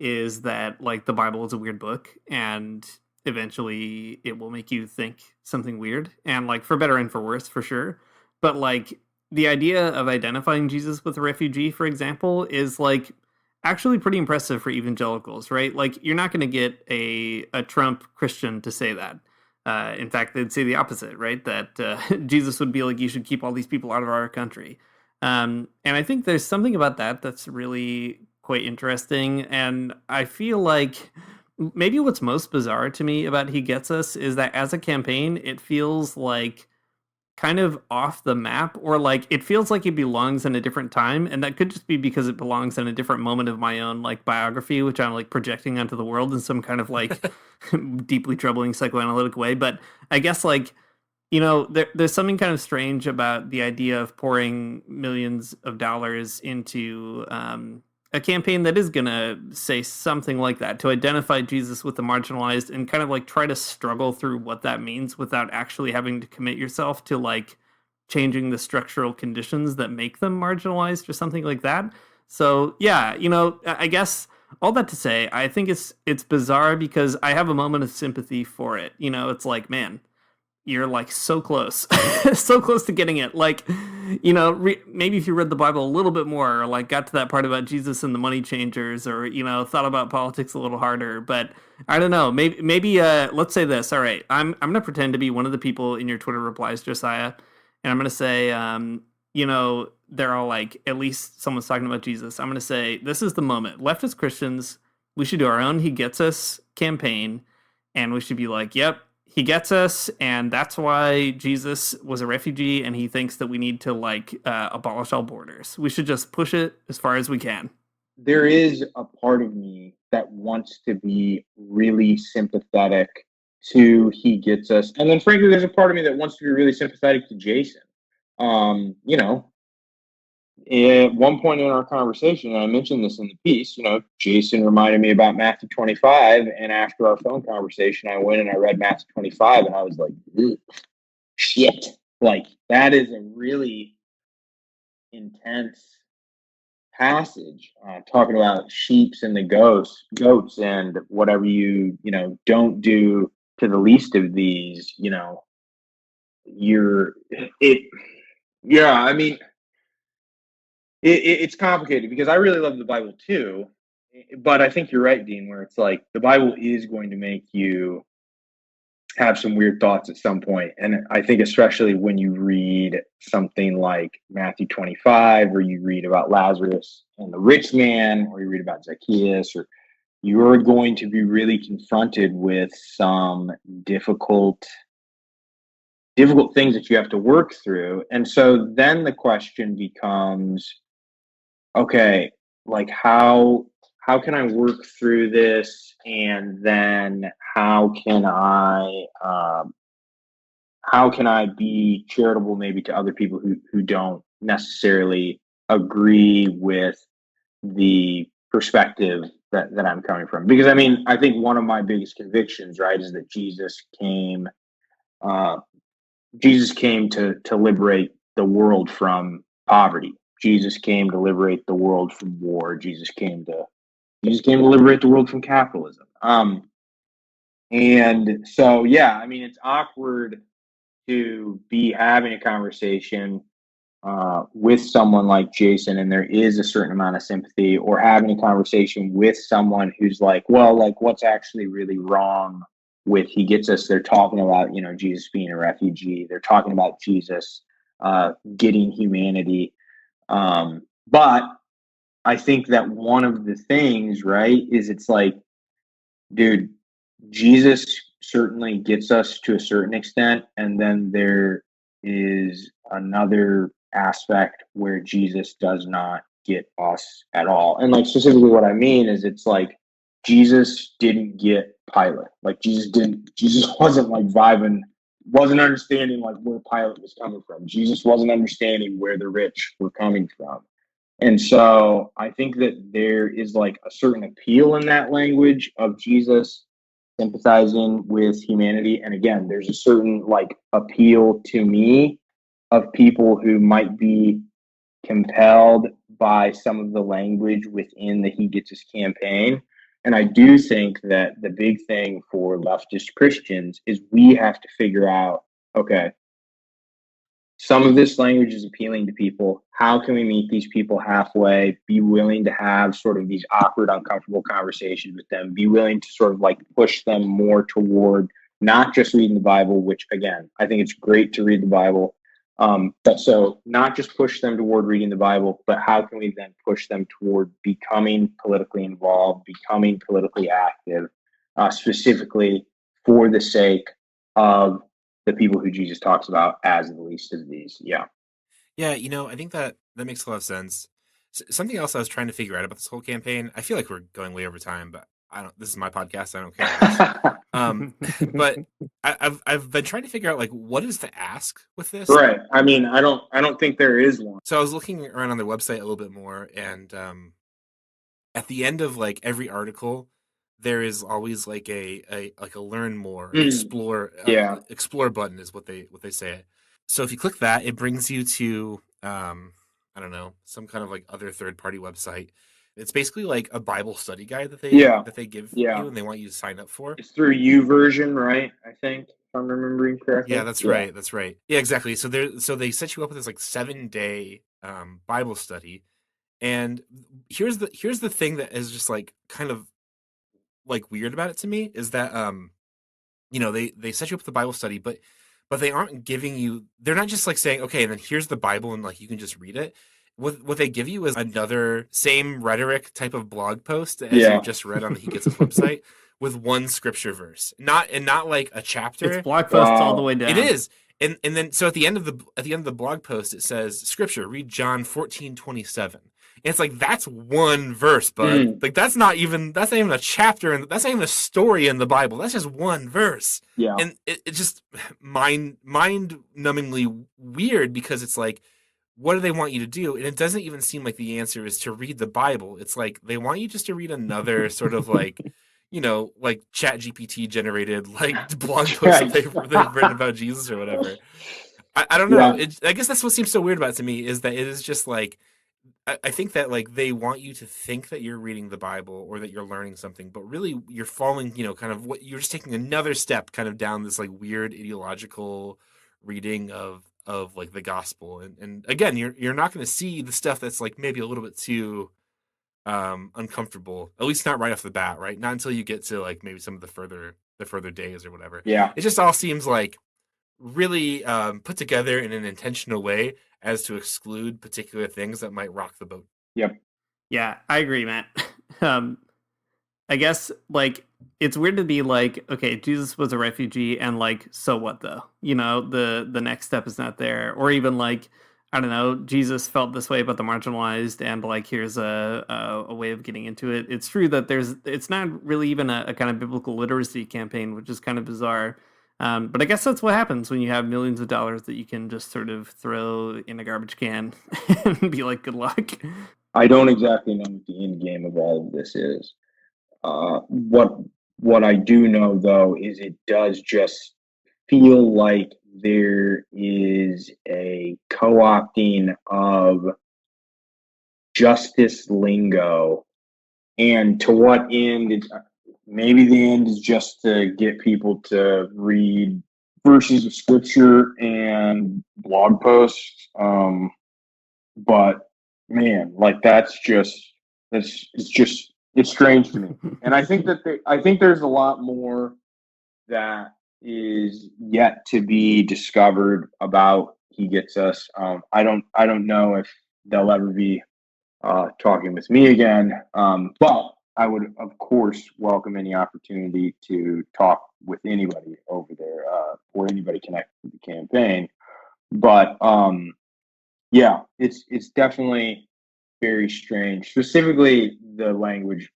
is that like the Bible is a weird book, and eventually it will make you think something weird, and like for better and for worse, for sure. But like the idea of identifying Jesus with a refugee, for example, is like actually pretty impressive for evangelicals, right? Like you're not going to get a Trump Christian to say that. In fact, they'd say the opposite, right? That Jesus would be like, you should keep all these people out of our country. And I think there's something about that that's really quite interesting. And I feel like maybe what's most bizarre to me about He Gets Us is that as a campaign, it feels like kind of off the map, or like it feels like it belongs in a different time, and that could just be because it belongs in a different moment of my own like biography, which I'm like projecting onto the world in some kind of like deeply troubling psychoanalytic way. But I guess like there's something kind of strange about the idea of pouring millions of dollars into a campaign that is going to say something like that, to identify Jesus with the marginalized and kind of like try to struggle through what that means without actually having to commit yourself to like changing the structural conditions that make them marginalized or something like that. So yeah, I guess all that to say, I think it's bizarre because I have a moment of sympathy for it. It's like, man, you're like so close, so close to getting it. Like, maybe if you read the Bible a little bit more, or like got to that part about Jesus and the money changers, or thought about politics a little harder. But I don't know. Maybe let's say this. All right, I'm gonna pretend to be one of the people in your Twitter replies, Josiah, and I'm gonna say, they're all like, at least someone's talking about Jesus. I'm gonna say this is the moment. Leftist Christians, we should do our own "He Gets Us" campaign, and we should be like, yep. He gets us, and that's why Jesus was a refugee, and he thinks that we need to abolish all borders. We should just push it as far as we can. There is a part of me that wants to be really sympathetic to He Gets Us, and then frankly, there's a part of me that wants to be really sympathetic to Jason. At one point in our conversation, and I mentioned this in the piece, Jason reminded me about Matthew 25. And after our phone conversation, I went and I read Matthew 25 and I was like, shit. Like, that is a really intense passage, talking about sheeps and the goats and whatever you don't do to the least of these, it's complicated because I really love the Bible too, but I think you're right, Dean, where it's like the Bible is going to make you have some weird thoughts at some point. And I think especially when you read something like Matthew 25, or you read about Lazarus and the rich man, or you read about Zacchaeus, or you're going to be really confronted with some difficult things that you have to work through. And so then the question becomes, okay, like how can I work through this, and then how can I be charitable maybe to other people who don't necessarily agree with the perspective that I'm coming from? Because I think one of my biggest convictions, right, is that Jesus came to liberate the world from poverty. Jesus came to liberate the world from war. Jesus came to liberate the world from capitalism. And so, yeah, it's awkward to be having a conversation with someone like Jason, and there is a certain amount of sympathy, or having a conversation with someone who's like, well, like, what's actually really wrong with He Gets Us? They're talking about, Jesus being a refugee. They're talking about Jesus getting humanity. But I think that one of the things, right, is it's like, dude, Jesus certainly gets us to a certain extent. And then there is another aspect where Jesus does not get us at all. And like, specifically what I mean is, it's like, Jesus didn't get Pilate. Like, Jesus wasn't like wasn't understanding like where Pilate was coming from. Jesus wasn't understanding where the rich were coming from. And so I think that there is like a certain appeal in that language of Jesus sympathizing with humanity. And again, there's a certain like appeal to me of people who might be compelled by some of the language within the He Gets Us campaign. And I do think that the big thing for leftist Christians is we have to figure out, okay, some of this language is appealing to people. How can we meet these people halfway? Be willing to have sort of these awkward, uncomfortable conversations with them. Be willing to sort of like push them more toward not just reading the Bible, which again, I think it's great to read the Bible. But so not just push them toward reading the Bible, but how can we then push them toward becoming politically involved, becoming politically active, specifically for the sake of the people who Jesus talks about as the least of these. Yeah. Yeah, I think that makes a lot of sense. Something else I was trying to figure out about this whole campaign, I feel like we're going way over time, but this is my podcast, I don't care. But I've been trying to figure out like what is the ask with this? Right. I don't think there is one. So I was looking around on their website a little bit more, and at the end of like every article, there is always like a learn more, Mm. explore button is what they say. So if you click that, it brings you to I don't know, some kind of like other third party website. It's basically like a Bible study guide that they give you and they want you to sign up for. It's through YouVersion, right? I think, if I'm remembering correctly. Yeah, that's right. That's right. Yeah, exactly. So they set you up with this like 7-day Bible study. And here's the thing that is just like kind of like weird about it to me is that they set you up with the Bible study, but they aren't giving you, they're not just like saying, okay, and then here's the Bible and like you can just read it. What they give you is another same rhetoric type of blog post as you just read on the He Gets Us website with one scripture verse. Not like a chapter. It's blog posts all the way down. It is. And then so at the end of the blog post it says scripture, read John 14:27. And it's like, that's one verse, bud. Like that's not even a chapter, and that's not even a story in the Bible. That's just one verse. Yeah. And it's just mind-numbingly weird, because it's like, what do they want you to do? And it doesn't even seem like the answer is to read the Bible. It's like they want you just to read another sort of like, like ChatGPT generated like blog post that they've written about Jesus or whatever. I don't know. Yeah. I guess that's what seems so weird about it to me, is that it is just like, I think that like they want you to think that you're reading the Bible or that you're learning something, but really you're falling, kind of what you're just taking another step kind of down this like weird ideological reading of like the gospel. And again, you're not going to see the stuff that's like maybe a little bit too uncomfortable, at least not right off the bat, right? Not until you get to like maybe some of the further days or whatever. Yeah. It just all seems like really put together in an intentional way as to exclude particular things that might rock the boat. Yep. Yeah, I agree, Matt. I guess like it's weird to be like, okay, Jesus was a refugee, and like, so what though? The next step is not there. Or even like, I don't know, Jesus felt this way about the marginalized, and like here's a way of getting into it. It's true that it's not really even a kind of biblical literacy campaign, which is kind of bizarre. But I guess that's what happens when you have millions of dollars that you can just sort of throw in a garbage can and be like, good luck. I don't exactly know what the end game of all of this is. What I do know, though, is it does just feel like there is a co-opting of justice lingo, and to what end? Maybe the end is just to get people to read verses of scripture and blog posts. But man, like it's strange to me. And I think there's a lot more that is yet to be discovered about He Gets Us. I don't know if they'll ever be talking with me again. But I would, of course, welcome any opportunity to talk with anybody over there, or anybody connected to the campaign. But yeah, it's definitely very strange. Specifically, the language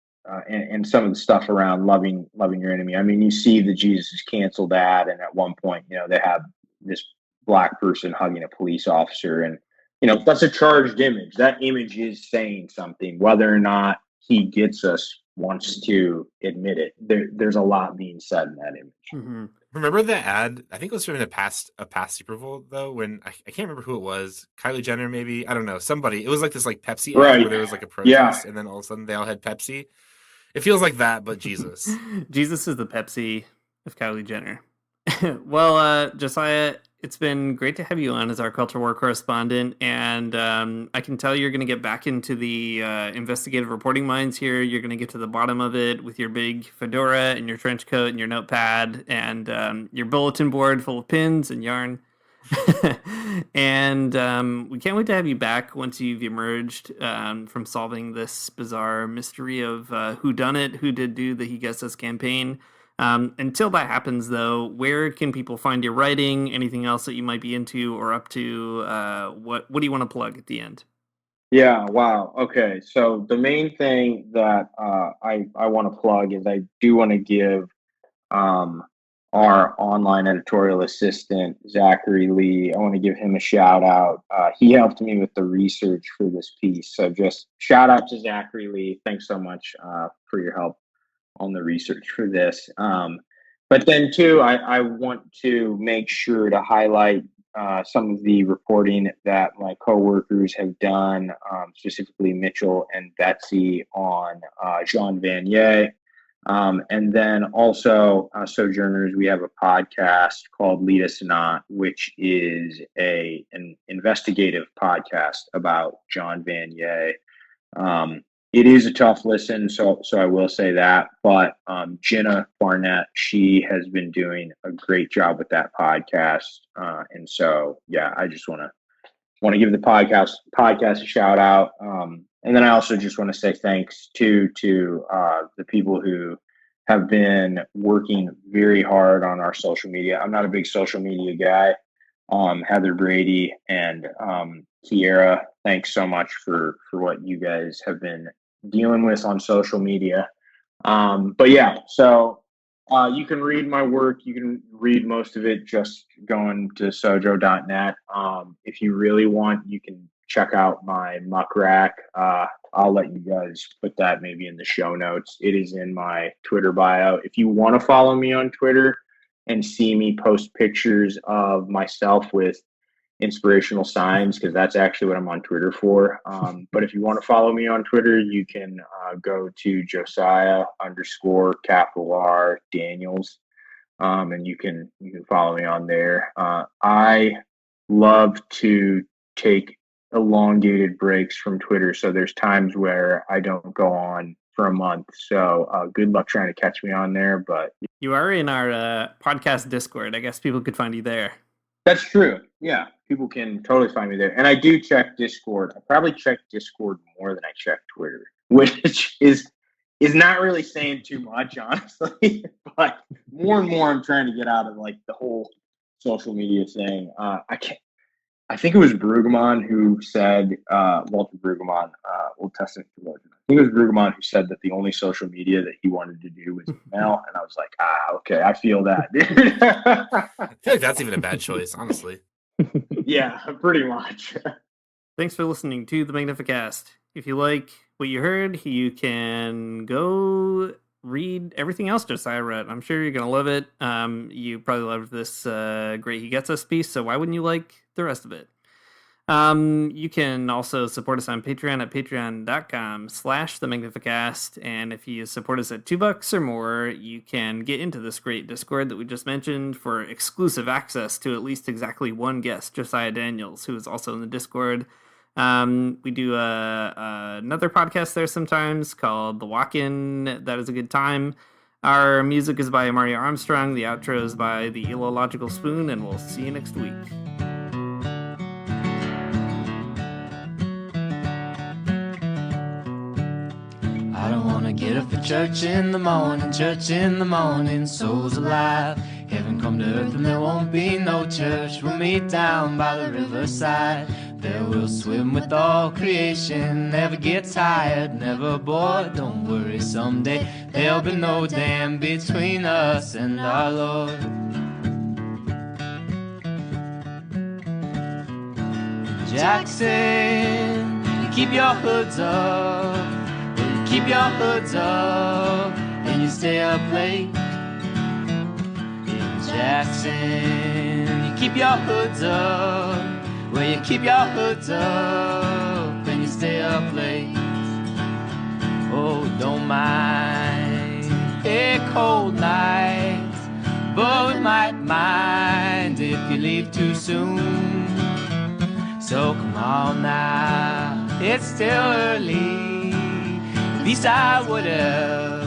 and some of the stuff around loving your enemy. I mean, you see that Jesus has canceled that, and at one point, they have this black person hugging a police officer, and that's a charged image. That image is saying something, whether or not He Gets Us wants to admit it. There's a lot being said in that image. Mm-hmm. Remember the ad? I think it was from a past Super Bowl though, when I can't remember who it was. Kylie Jenner, maybe, I don't know. Somebody. It was like this like Pepsi ad where there was like a protest, and then all of a sudden they all had Pepsi. It feels like that, but Jesus. Jesus is the Pepsi of Kylie Jenner. Well, Josiah, it's been great to have you on as our culture war correspondent, and I can tell you're going to get back into the investigative reporting minds here. You're going to get to the bottom of it with your big fedora and your trench coat and your notepad and your bulletin board full of pins and yarn. And we can't wait to have you back once you've emerged from solving this bizarre mystery of who done it, who did do the He Gets Us campaign. Until that happens, though, where can people find your writing? Anything else that you might be into or up to? What do you want to plug at the end? Yeah, wow. Okay, so the main thing that I want to plug is I do want to give our online editorial assistant, Zachary Lee. I want to give him a shout out. He helped me with the research for this piece. So just shout out to Zachary Lee. Thanks so much for your help on the research for this. But then too, I want to make sure to highlight some of the reporting that my coworkers have done, specifically Mitchell and Betsy on Jean Vanier. And then also, Sojourners, we have a podcast called Lead Us Not, which is an investigative podcast about John Vanier. It is a tough listen, so I will say that. But Jenna Barnett, she has been doing a great job with that podcast, and so yeah, I just want to give the podcast a shout out. And then I also just want to say thanks to the people who have been working very hard on our social media. I'm not a big social media guy. Heather Brady and Kiera, thanks so much for what you guys have been dealing with on social media. But yeah, so you can read my work. You can read most of it just going to sojo.net. If you really want, you can check out my muck rack. I'll let you guys put that maybe in the show notes. It is in my Twitter bio. If you want to follow me on Twitter and see me post pictures of myself with inspirational signs, because that's actually what I'm on Twitter for. But if you want to follow me on Twitter, you can go to Josiah _R Daniels, and you can follow me on there. I love to take elongated breaks from Twitter, so there's times where I don't go on for a month. So good luck trying to catch me on there. But you are in our podcast Discord. I guess people could find you there. That's true. Yeah, people can totally find me there. And I do check Discord. I probably check Discord more than I check Twitter, which is not really saying too much, honestly. But more and more I'm trying to get out of like the whole social media thing. I think it was Brueggemann who said, Walter Brueggemann, Old Testament theologian. I think it was Brueggemann who said that the only social media that he wanted to do was email. And I was like, okay, I feel that. I feel like that's even a bad choice, honestly. Yeah, pretty much. Thanks for listening to the Magnificast. If you like what you heard, you can go read everything else Josiah wrote. I'm sure you're going to love it. You probably loved this Great He Gets Us piece, so why wouldn't you like the rest of it? You can also support us on Patreon at patreon.com/the Magnificast. And if you support us at $2 or more, you can get into this great Discord that we just mentioned for exclusive access to at least exactly one guest, Josiah Daniels, who is also in the Discord. We do another podcast there sometimes called The Walk-In. That is a good time. Our music is by Mario Armstrong. The outro is by The Illogical Spoon, and we'll see you next week. I don't wanna get up for church in the morning, souls alive. Heaven come to earth and there won't be no church. We'll meet down by the riverside. There we'll swim with all creation. Never get tired, never bored. Don't worry, someday there'll be no dam between us and our Lord. Jackson, keep your hoods up. Keep your hoods up and you stay up late. In Jackson, you keep your hoods up. Well, you keep your hoods up and you stay up late. Oh, don't mind a cold night, but we might mind if you leave too soon. So come on now, it's still early. At least I would have